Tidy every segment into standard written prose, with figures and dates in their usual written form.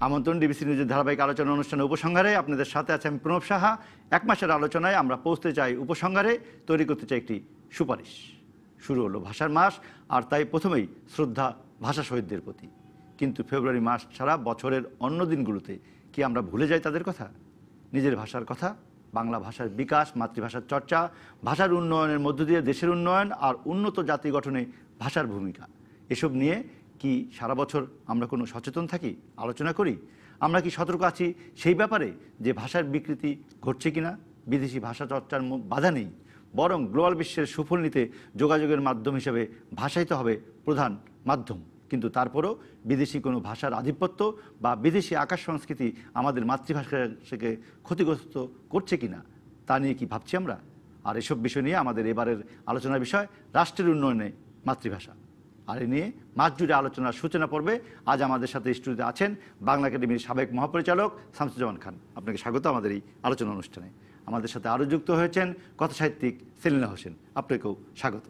আমন্ত্রণ ডিবিসি নিউজের ধারাবাহিক আলোচনা অনুষ্ঠানে উপসংহারে আপনাদের সাথে আছে আমি প্রণব সাহা। এক মাসের আলোচনায় আমরা পৌঁছতে চাই উপসংহারে, তৈরি করতে চাই একটি সুপারিশ। শুরু হলো ভাষার মাস, আর তাই প্রথমেই শ্রদ্ধা ভাষা শহীদদের প্রতি। কিন্তু ফেব্রুয়ারি মাস ছাড়া বছরের অন্য দিনগুলোতে কি আমরা ভুলে যাই তাদের কথা, নিজের ভাষার কথা, বাংলা ভাষার বিকাশ, মাতৃভাষার চর্চা, ভাষার উন্নয়নের মধ্য দিয়ে দেশের উন্নয়ন আর উন্নত জাতি গঠনে ভাষার ভূমিকা, এসব নিয়ে কি সারা বছর আমরা কোনো সচেতন থাকি, আলোচনা করি? আমরা কি সতর্ক আছি সেই ব্যাপারে যে ভাষার বিকৃতি ঘটছে কিনা? বিদেশি ভাষা চর্চার বাধা নেই, বরং গ্লোবাল বিশ্বের সুফল নিতে যোগাযোগের মাধ্যম হিসেবে ভাষাই তো হবে প্রধান মাধ্যম। কিন্তু তারপরও বিদেশি কোনো ভাষার আধিপত্য বা বিদেশি আকাশ সংস্কৃতি আমাদের মাতৃভাষাকে ক্ষতিগ্রস্ত করছে কিনা তা নিয়ে কি ভাবছি আমরা? আর এসব বিষয় নিয়ে আমাদের এবারের আলোচনার বিষয় রাষ্ট্রের উন্নয়নে মাতৃভাষা। আর এ নিয়ে মাস জুড়ে আলোচনার সূচনা পর্বে আজ আমাদের সাথে স্টুডিওতে আছেন বাংলা একাডেমির সাবেক মহাপরিচালক শামসুজ্জামান খান। আপনাকে স্বাগত আমাদের এই আলোচনা অনুষ্ঠানে। আমাদের সাথে আরও যুক্ত হয়েছেন কথাসাহিত্যিক সেলিনা হোসেন, আপনাকেও স্বাগত।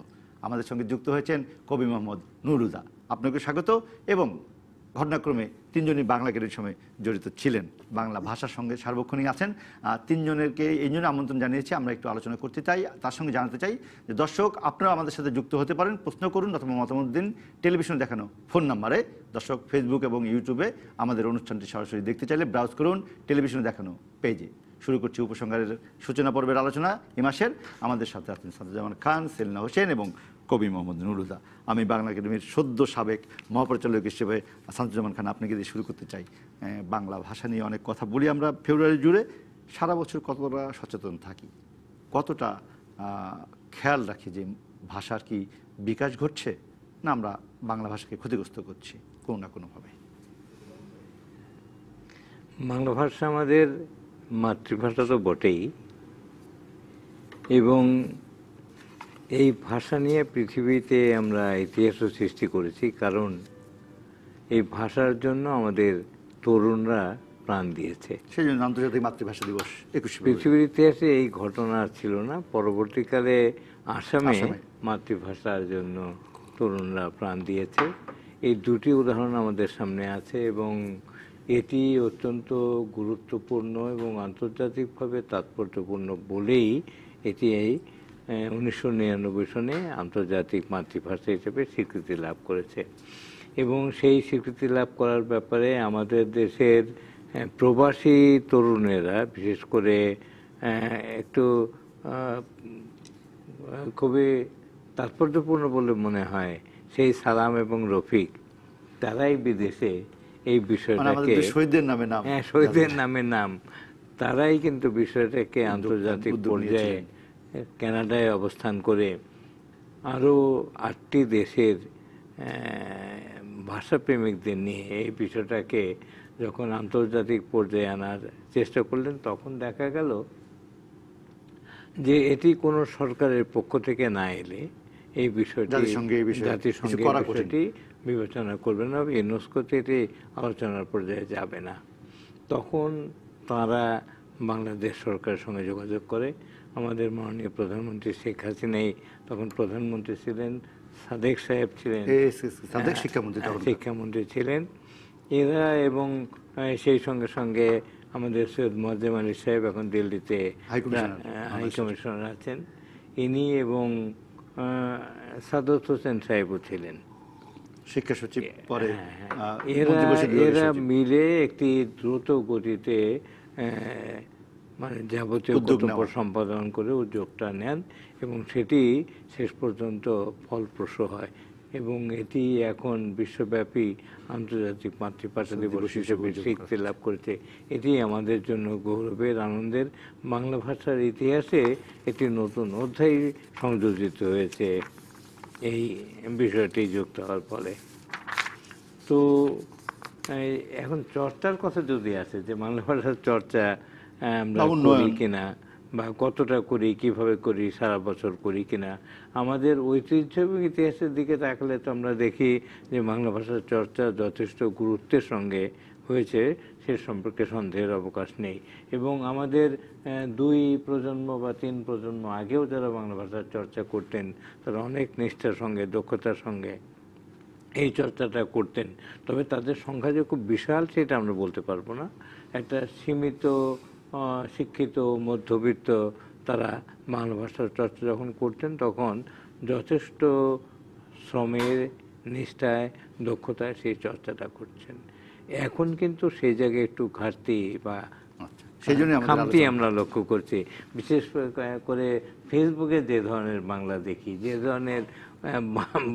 আমাদের সঙ্গে যুক্ত হয়েছেন কবি মোহাম্মদ নুরুদা, আপনাকে স্বাগত। এবং ঘটনাক্রমে তিনজনই বাংলা একাডেমির সময় জড়িত ছিলেন, বাংলা ভাষার সঙ্গে সার্বক্ষণিক আছেন। তিনজনেরকে এই জন্য আমন্ত্রণ জানিয়েছি, আমরা একটু আলোচনা করতে চাই। তার সঙ্গে জানাতে চাই যে দর্শক আপনারা আমাদের সাথে যুক্ত হতে পারেন, প্রশ্ন করুন অথবা মতামত দিন টেলিভিশনে দেখানো ফোন নাম্বারে। দর্শক ফেসবুক এবং ইউটিউবে আমাদের অনুষ্ঠানটি সরাসরি দেখতে চাইলে ব্রাউজ করুন টেলিভিশনে দেখানো পেজে। শুরু করছি উপসংহারের সূচনা পর্বের আলোচনা এ মাসের। আমাদের সাথে আছেন শামসুজ্জামান খান, সেলিনা হোসেন এবং কবি মোহাম্মদ নুরুদা। আমি বাংলা একাডেমির সদ্য সাবেক মহাপরিচালক হিসেবে শামসুজ্জামান খান আপনাকে দিয়ে শুরু করতে চাই। বাংলা ভাষা নিয়ে অনেক কথা বলি আমরা ফেব্রুয়ারি জুড়ে, সারা বছর কতটা সচেতন থাকি, কতটা খেয়াল রাখি যে ভাষার কি বিকাশ ঘটছে না আমরা বাংলা ভাষাকে ক্ষতিগ্রস্ত করছি কোনো না কোনোভাবে? বাংলা ভাষা আমাদের মাতৃভাষা তো বটেই, এবং এই ভাষা নিয়ে পৃথিবীতে আমরা ইতিহাসও সৃষ্টি করেছি, কারণ এই ভাষার জন্য আমাদের তরুণরা প্রাণ দিয়েছে। সেই জন্য আন্তর্জাতিক মাতৃভাষা দিবস 21 পৃথিবীর ইতিহাসে এই ঘটনা ছিল না। পরবর্তীকালে আসামে মাতৃভাষার জন্য তরুণরা প্রাণ দিয়েছে। এই দুটি উদাহরণ আমাদের সামনে আছে, এবং এটি অত্যন্ত গুরুত্বপূর্ণ এবং আন্তর্জাতিকভাবে তাৎপর্যপূর্ণ বলেই এটি এই 1999 সনে আন্তর্জাতিক মাতৃভাষা হিসেবে স্বীকৃতি লাভ করেছে। এবং সেই স্বীকৃতি লাভ করার ব্যাপারে আমাদের দেশের প্রবাসী তরুণেরা বিশেষ করে একটু খুবই তাৎপর্যপূর্ণ বলে মনে হয়, সেই সালাম এবং রফিক, তারাই বিদেশে এই বিষয়টাকে শহীদের নামে নাম, শহীদের নামে নাম, তারাই কিন্তু বিষয়টাকে আন্তর্জাতিক পর্যায়ে কানাডায় অবস্থান করে আরও 8টি দেশের ভাষাপ্রেমিকদের নিয়ে এই বিষয়টাকে যখন আন্তর্জাতিক পর্যায়ে আনার চেষ্টা করলেন, তখন দেখা গেল যে এটি কোনো সরকারের পক্ষ থেকে না এলে এই বিষয়টি জাতিসংঘ বিষয়টি বিবেচনা করবে না, ইউনেস্কোতে এটি আলোচনার পর্যায়ে যাবে না। তখন তারা বাংলাদেশ সরকারের সঙ্গে যোগাযোগ করে। আমাদের মাননীয় প্রধানমন্ত্রী শেখ হাসিনাই তখন প্রধানমন্ত্রী ছিলেন, সাদেক সাহেব ছিলেন শিক্ষামন্ত্রী ছিলেন এরা, এবং সেই সঙ্গে সঙ্গে আমাদের সৈয়দ মোয়াজ্জেম আলী সাহেব এখন দিল্লিতে হাই কমিশনার আছেন, ইনি, এবং সাদত হোসেন সাহেবও ছিলেন শিক্ষা সচিব পরে। এরা মিলে একটি দ্রুত গতিতে মানে যাবতীয় কর্তব্য সম্পাদন করে উদ্যোগটা নেন, এবং সেটি শেষ পর্যন্ত ফলপ্রসূ হয়, এবং এটি এখন বিশ্বব্যাপী আন্তর্জাতিক মাতৃভাষা দিবস হিসেবে স্বীকৃতি লাভ করেছে। এটি আমাদের জন্য গৌরবের, আনন্দের। বাংলা ভাষার ইতিহাসে একটি নতুন অধ্যায় সংযোজিত হয়েছে এই বিষয়টি যুক্ত হওয়ার ফলে। তো এখন চর্চার কথা যদি আসে, যে বাংলা ভাষার চর্চা আমরা করি কিনা, বা কতটা করি, কিভাবে করি, সারা বছর করি কিনা, আমাদের ঐতিহ্য এবং ইতিহাসের দিকে তাকালে তো আমরা দেখি যে বাংলা ভাষার চর্চা যথেষ্ট গুরুত্বের সঙ্গে হয়েছে, সে সম্পর্কে সন্দেহের অবকাশ নেই। এবং আমাদের 2 প্রজন্ম বা 3 প্রজন্ম আগেও যারা বাংলা ভাষার চর্চা করতেন, তারা অনেক নিষ্ঠার সঙ্গে, দক্ষতার সঙ্গে এই চর্চাটা করতেন। তবে তাদের সংখ্যা যে খুব বিশাল সেটা আমরা বলতে পারবো না। একটা সীমিত শিক্ষিত মধ্যবিত্ত তারা বাংলা ভাষার চর্চা যখন করতেন তখন যথেষ্ট শ্রমের নিষ্ঠায় দক্ষতায় সেই চর্চাটা করছেন। এখন কিন্তু সেই জায়গায় একটু ঘাটতি বা খামতি আমরা লক্ষ্য করছি। বিশেষ করে ফেসবুকে যে ধরনের বাংলা দেখি, যে ধরনের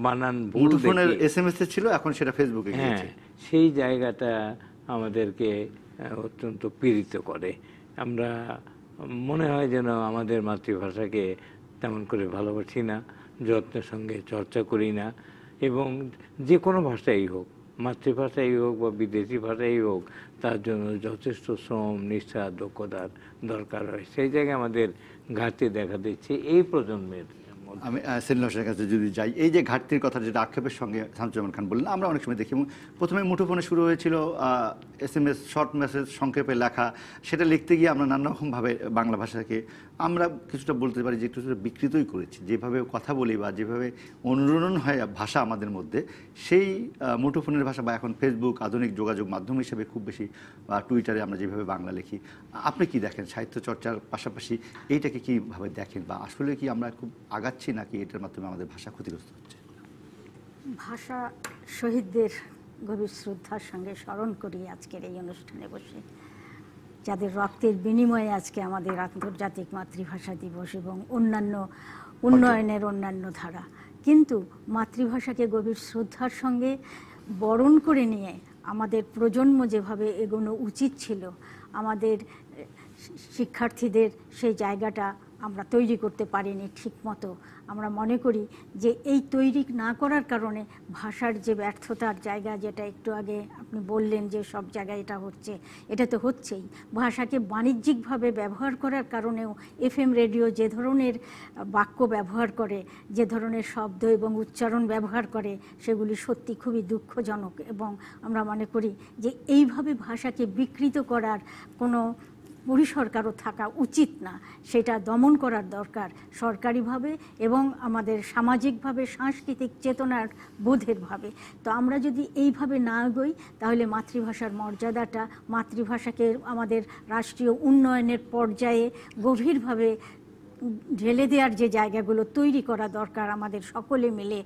বানান ভুল দেখি, এসএমএস ছিল, এখন সেটা ফেসবুকে গিয়েছে। সেই জায়গাটা আমাদেরকে অত্যন্ত পীড়িত করে। আমরা মনে হয় যেন আমাদের মাতৃভাষাকে তেমন করে ভালোবাসি না, যত্নের সঙ্গে চর্চা করি না। এবং যে কোনো ভাষাই হোক, মাতৃভাষাই হোক বা বিদেশি ভাষাই হোক, তার জন্য যথেষ্ট শ্রম নিষ্ঠা দক্ষতার দরকার হয়। সেই জায়গায় আমাদের ঘাটতি দেখা দিচ্ছে এই প্রজন্মের। আমি সেলিম হোসেনের কাছে যদি যাই, এই যে ঘাটতির কথা যেটা আক্ষেপের সঙ্গে শামসুজ্জামান খান বললেন, আমরা অনেক সময় দেখি প্রথমে মুঠোফোনে শুরু হয়েছিল এসএমএস, শর্ট মেসেজ, সংক্ষেপে লেখা। সেটা লিখতে গিয়ে আমরা নানা রকমভাবে বাংলা ভাষাকে আমরা কিছুটা বলতে পারি যে কিছুটা বিকৃতই করেছি। যেভাবে কথা বলি বা যেভাবে অনুরণন হয় ভাষা আমাদের মধ্যে, সেই মুঠোফোনের ভাষা বা এখন ফেসবুক আধুনিক যোগাযোগ মাধ্যম হিসেবে খুব বেশি, বা টুইটারে আমরা যেভাবে বাংলা লিখি, আপনি কি দেখেন সাহিত্য চর্চার পাশাপাশি এইটাকে কীভাবে দেখেন, বা আসলে কি আমরা খুব আগাচ্ছি নাকি এটার মাধ্যমে আমাদের ভাষা ক্ষতিগ্রস্ত হচ্ছে? ভাষা শহীদদের গভীর শ্রদ্ধার সঙ্গে স্মরণ করি আজকের এই অনুষ্ঠানে বসে, যাদের রক্তের বিনিময়ে আজকে আমাদের আন্তর্জাতিক মাতৃভাষা দিবস এবং অন্যান্য উন্নয়নের অন্যান্য ধারা। কিন্তু মাতৃভাষাকে গভীর শ্রদ্ধার সঙ্গে বরণ করে নিয়ে আমাদের প্রজন্ম যেভাবে এগোনো উচিত ছিল, আমাদের শিক্ষার্থীদের সেই জায়গাটা আমরা তৈরি করতে পারিনি ঠিকমতো। আমরা মনে করি যে এই তৈরি না করার কারণে ভাষার যে ব্যর্থতার জায়গা, যেটা একটু আগে আপনি বললেন যে সব জায়গায় এটা হচ্ছে, এটা তো হচ্ছেই। ভাষাকে বাণিজ্যিকভাবে ব্যবহার করার কারণেও এফএম রেডিও যে ধরনের বাক্য ব্যবহার করে, যে ধরনের শব্দ এবং উচ্চারণ ব্যবহার করে, সেগুলি সত্যি খুবই দুঃখজনক। এবং আমরা মনে করি যে এইভাবে ভাষাকে বিকৃত করার কোনো পরিসর কারো থাকা উচিত না। সেটা দমন করার দরকার সরকারিভাবে এবং আমাদের সামাজিকভাবে, সাংস্কৃতিক চেতনার বোধের ভাবে। তো আমরা যদি এইভাবে না এগোই, তাহলে মাতৃভাষার মর্যাদাটা, মাতৃভাষাকে আমাদের রাষ্ট্রীয় উন্নয়নের পর্যায়ে গভীরভাবে ঢেলে দেওয়ার যে জায়গাগুলো তৈরি করা দরকার আমাদের সকলে মিলে,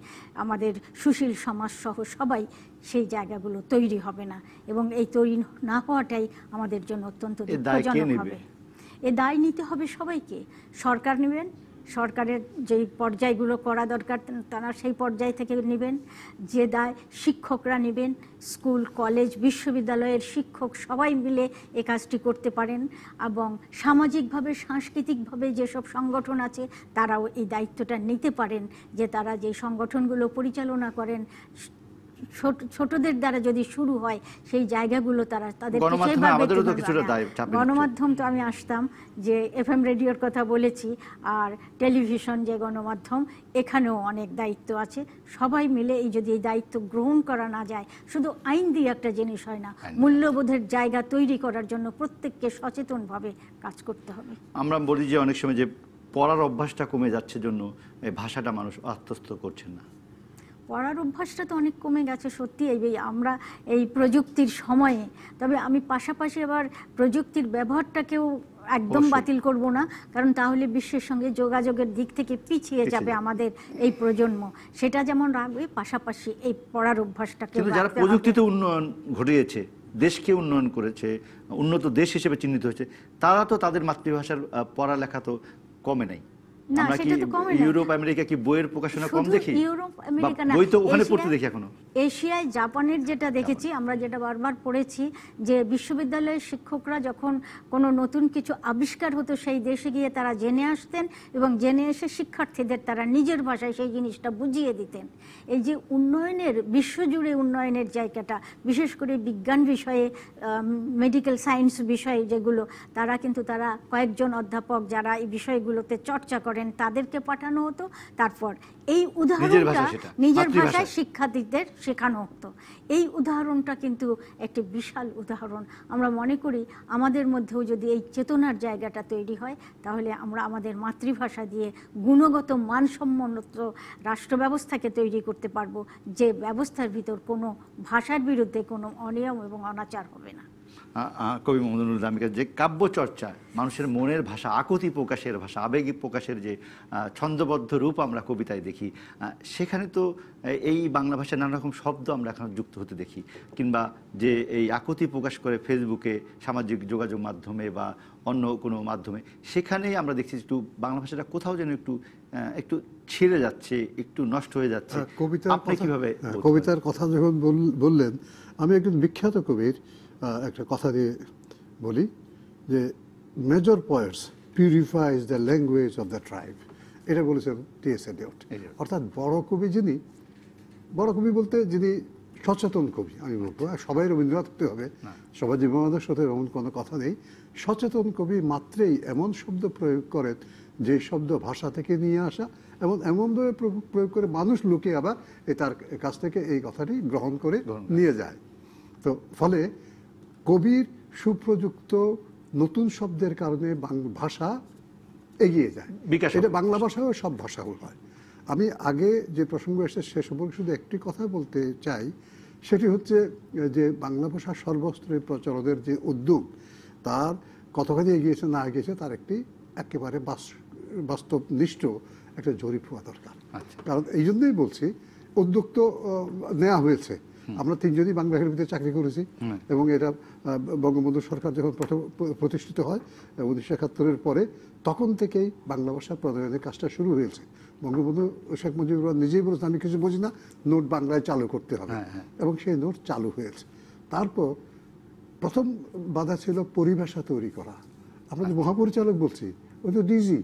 আমাদের সুশীল সমাজ সহ সবাই, সেই জায়গাগুলো তৈরি হবে না। এবং এই তৈরি না হওয়াটাই আমাদের জন্য অত্যন্ত দুঃখজনক হবে। এ দায় নিতে হবে সবাইকে। সরকার নেবেন, সরকারের যেই পর্যায়গুলো করা দরকার তারা সেই পর্যায় থেকে নেবেন। যে দায় শিক্ষকরা নেবেন, স্কুল কলেজ বিশ্ববিদ্যালয়ের শিক্ষক সবাই মিলে এই কাজটি করতে পারেন। এবং সামাজিকভাবে সাংস্কৃতিকভাবে যেসব সংগঠন আছে তারাও এই দায়িত্বটা নিতে পারেন, যে তারা যে সংগঠনগুলো পরিচালনা করেন ছোটদের দ্বারা যদি শুরু হয়, সেই জায়গাগুলো তারা তাদের গণমাধ্যম। তো আমি আসতাম যে এফএম রেডিওর কথা বলেছি, আর টেলিভিশন যে গণমাধ্যম, এখানেও অনেক দায়িত্ব আছে। সবাই মিলে এই যদি এই দায়িত্ব গ্রহণ করা না যায়, শুধু আইন দিয়ে একটা জিনিস হয় না, মূল্যবোধের জায়গা তৈরি করার জন্য প্রত্যেককে সচেতনভাবে কাজ করতে হবে। আমরা বলি যে অনেক সময় যে পড়ার অভ্যাসটা কমে যাচ্ছে জন্য এই ভাষাটা মানুষ আত্মস্থ করছেন না। পড়ার অভ্যাসটা তো অনেক কমে গেছে সত্যি এই আমরা এই প্রযুক্তির সময়ে। তবে আমি পাশাপাশি আবার প্রযুক্তির ব্যবহারটাকেও একদম বাতিল করব না, কারণ তাহলে বিশ্বের সঙ্গে যোগাযোগের দিক থেকে পিছিয়ে যাবে আমাদের এই প্রজন্ম। সেটা যেমন রাখবে, পাশাপাশি এই পড়ার অভ্যাসটাকে। যারা প্রযুক্তিতে উন্নয়ন ঘটিয়েছে, দেশকে উন্নয়ন করেছে, উন্নত দেশ হিসেবে চিহ্নিত হয়েছে, তারা তো তাদের মাতৃভাষার পড়ালেখা তো কমে নাই। আমরা কি ইউরোপ আমেরিকা কি বইয়ের প্রকাশনা কম দেখি? ইউরোপ আমেরিকা না, বই তো ওখানে পড়তে দেখি এখনো। এশিয়ায় জাপানের যেটা দেখেছি আমরা, যেটা বারবার পড়েছি, যে বিশ্ববিদ্যালয়ের শিক্ষকরা যখন কোনো নতুন কিছু আবিষ্কার হতো সেই দেশে গিয়ে তারা জেনে আসতেন এবং জেনে এসে শিক্ষার্থীদের তারা নিজের ভাষায় সেই জিনিসটা বুঝিয়ে দিতেন। এই যে উন্নয়নের, বিশ্বজুড়ে উন্নয়নের জায়গাটা, বিশেষ করে বিজ্ঞান বিষয়ে, মেডিকেল সায়েন্স বিষয়ে যেগুলো, তারা কয়েকজন অধ্যাপক যারা এই বিষয়গুলোতে চর্চা করেন, করেন তাদেরকে পাঠানো হতো, তারপর এই উদাহরণটা নিজের ভাষায় শিক্ষার্থীদের শেখানো হতো। এই উদাহরণটা কিন্তু একটি বিশাল উদাহরণ। আমরা মনে করি আমাদের মধ্যেও যদি এই চেতনার জায়গাটা তৈরি হয়, তাহলে আমরা আমাদের মাতৃভাষা দিয়ে গুণগত মানসম্মত রাষ্ট্র ব্যবস্থাকে তৈরি করতে পারবো, যে ব্যবস্থার ভিতর কোনো ভাষার বিরুদ্ধে কোনো অনিয়ম এবং অনাচার হবে না। কবি মোহাম্মদুল আমিকা, যে কাব্য চর্চা মানুষের মনের ভাষা, আকুতি প্রকাশের ভাষা, আবেগী প্রকাশের যে ছন্দবদ্ধ রূপ আমরা কবিতায় দেখি, সেখানে তো এই বাংলা ভাষায় নানা রকম শব্দ আমরা এখন যুক্ত হতে দেখি, কিংবা যে এই আকুতি প্রকাশ করে ফেসবুকে, সামাজিক যোগাযোগ মাধ্যমে বা অন্য কোনো মাধ্যমে, সেখানেই আমরা দেখছি একটু বাংলা ভাষাটা কোথাও যেন একটু ছিঁড়ে যাচ্ছে, একটু নষ্ট হয়ে যাচ্ছে। আপনি কিভাবে? কবিতার কথা যখন বললেন, আমি একজন বিখ্যাত কবির একটা কথা দিয়ে বলি যে major poet's পিউরিফাইজ the language of the tribe, এটা বলেছেন টি.এস. এলিয়ট। অর্থাৎ বড় কবি যিনি, বড় কবি বলতে যিনি সচেতন কবি, আমি বলবো সবাই রবীন্দ্রনাথ হতে হবে, সবাই জীবনানন্দের সাথে এমন কোনো কথা নেই। সচেতন কবি মাত্রেই এমন শব্দ প্রয়োগ করেন যে শব্দ ভাষা থেকে নিয়ে আসা, এবং এমনভাবে প্রয়োগ করে মানুষ লুকিয়ে আবার তার কাছ থেকে এই কথাটি গ্রহণ করে নিয়ে যায়। তো ফলে কবির সুপ্রযুক্ত নতুন শব্দের কারণে ভাষা এগিয়ে যায়। এটা বাংলা ভাষাও সব ভাষাও হয়। আমি আগে যে প্রসঙ্গ এসেছে সে সম্পর্কে শুধু একটি কথা বলতে চাই, সেটি হচ্ছে যে বাংলা ভাষা সর্বস্তরে প্রচলনের যে উদ্যোগ, তার কতখানি এগিয়েছে না এগিয়েছে তার একটি একেবারে বাস্তবনিষ্ঠ একটা জরিপ হওয়া দরকার। কারণ এই জন্যই বলছি, উদ্যোগ তো নেওয়া হয়েছে। আমরা তিনজনই বাংলা একাডেমিতে চাকরি করেছি, এবং এটা বঙ্গবন্ধু সরকার যখন প্রতিষ্ঠিত হয় 1971-এর পরে, তখন থেকেই বাংলা ভাষা প্রণয়নের কাজটা শুরু হয়েছে। বঙ্গবন্ধু শেখ মুজিবুর রহমান নিজেই বলেছেন, আমি কিছু বুঝি না, নোট বাংলায় চালু করতে হবে, এবং সেই নোট চালু হয়েছে। তারপর প্রথম বাধা ছিল পরিভাষা তৈরি করা। আমরা যে মহাপরিচালক বলছি, ওই তো ডিজি,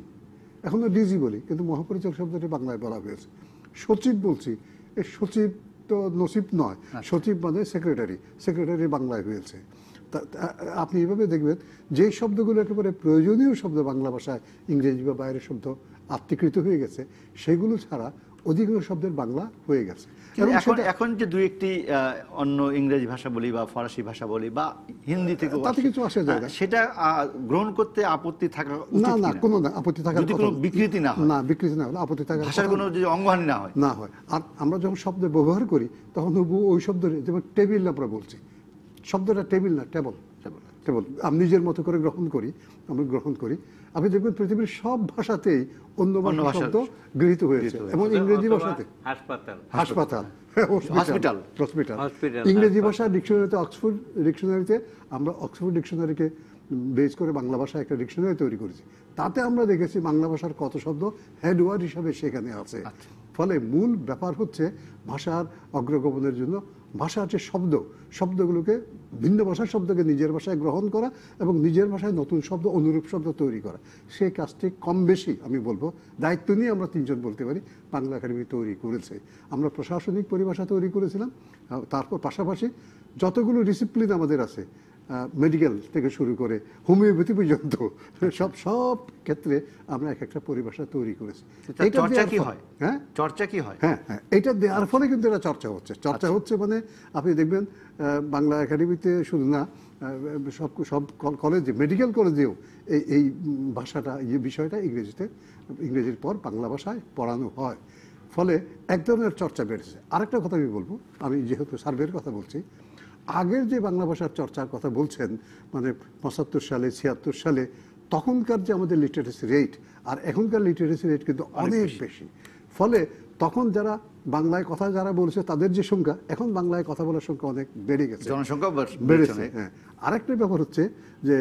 এখনো ডিজি বলি, কিন্তু মহাপরিচালক শব্দটি বাংলায় বলা হয়েছে। সচিব বলছি, এই সচিব তো নসিব নয়, সচিব মানে সেক্রেটারি, সেক্রেটারি বাংলায় হয়েছে। আপনি এভাবে দেখবেন যে শব্দগুলো একেবারে প্রয়োজনীয় শব্দ বাংলা ভাষায় ইংরেজি বা বাইরের শব্দ আত্মীকৃত হয়ে গেছে, সেগুলো ছাড়া অধিকাংশ শব্দের বাংলা হয়ে গেছে। এখন যে দুই একটি অন্য ইংরেজি ভাষা বলি বা ফরাসি ভাষা বলি বা হিন্দি থেকে, তাতে কিছু আসে যায় না, সেটা গ্রহণ করতে আপত্তি থাকা না, না কোনো আপত্তি থাকার যদি কোনো বিকৃতি না হয়, না বিকৃতি না হলে আপত্তি থাকার, ভাষার কোনো যদি অঙ্গহানি না হয়। আর আমরা যখন শব্দ ব্যবহার করি তখন ওই শব্দ, যেমন টেবিল আমরা বলছি, শব্দটা টেবিল না, টেবল, টেবল আমি নিজের মতো করে গ্রহণ করি। আপনি দেখবেন পৃথিবীর সব ভাষাতেই অন্য শব্দ গৃহীত হয়েছে, এবং ইংরেজি ভাষাতে হাসপাতাল, হসপিটাল, ইংরেজি ভাষা ডিকশনারিতে, অক্সফোর্ড ডিকশনারিতে, আমরা অক্সফোর্ড ডিকশনারিকে বেস করে বাংলা ভাষা একটা ডিকশনারি তৈরি করেছি। তাতে আমরা দেখেছি বাংলা ভাষার কত শব্দ হেডওয়ার্ড হিসাবে সেখানে আছে। ফলে মূল ব্যাপার হচ্ছে ভাষার অগ্রগমনের জন্য ভাষার যে শব্দগুলোকে, ভিন্ন ভাষার শব্দকে নিজের ভাষায় গ্রহণ করা এবং নিজের ভাষায় নতুন শব্দ, অনুরূপ শব্দ তৈরি করা, সেই কাজটি কম বেশি আমি বলবো দায়িত্ব নিয়ে আমরা তিনজন বলতে পারি বাংলা একাডেমি তৈরি করেছে। আমরা প্রশাসনিক পরিভাষা তৈরি করেছিলাম, তারপর পাশাপাশি যতগুলো ডিসিপ্লিন আমাদের আছে, মেডিকেল থেকে শুরু করে হোমিওপ্যাথি পর্যন্ত, সব ক্ষেত্রে আমরা এক একটা পরিভাষা তৈরি করেছি। এটা দেওয়ার ফলে কিন্তু এটা চর্চা হচ্ছে মানে আপনি দেখবেন বাংলা একাডেমিতে শুধু না, সব কলেজে, মেডিকেল কলেজেও এই ভাষাটা, এই বিষয়টা ইংরেজির পর বাংলা ভাষায় পড়ানো হয়। ফলে এক ধরনের চর্চা বেড়েছে। আরেকটা কথা আমি বলবো, আমি যেহেতু সার্ভের কথা বলছি, আগের যে বাংলা ভাষার চর্চার কথা বলছেন, মানে 75 সালে 76 সালে, তখনকার যে আমাদের লিটারেসি রেট আর এখনকার লিটারেসি রেট কিন্তু অনেক বেশি। ফলে তখন যারা বাংলায় কথা যারা বলছে তাদের যে সংখ্যা, এখন বাংলায় কথা বলার সংখ্যা অনেক বেড়ে গেছে, জনসংখ্যা বেড়েছে। হ্যাঁ, আরেকটা ব্যাপার হচ্ছে যে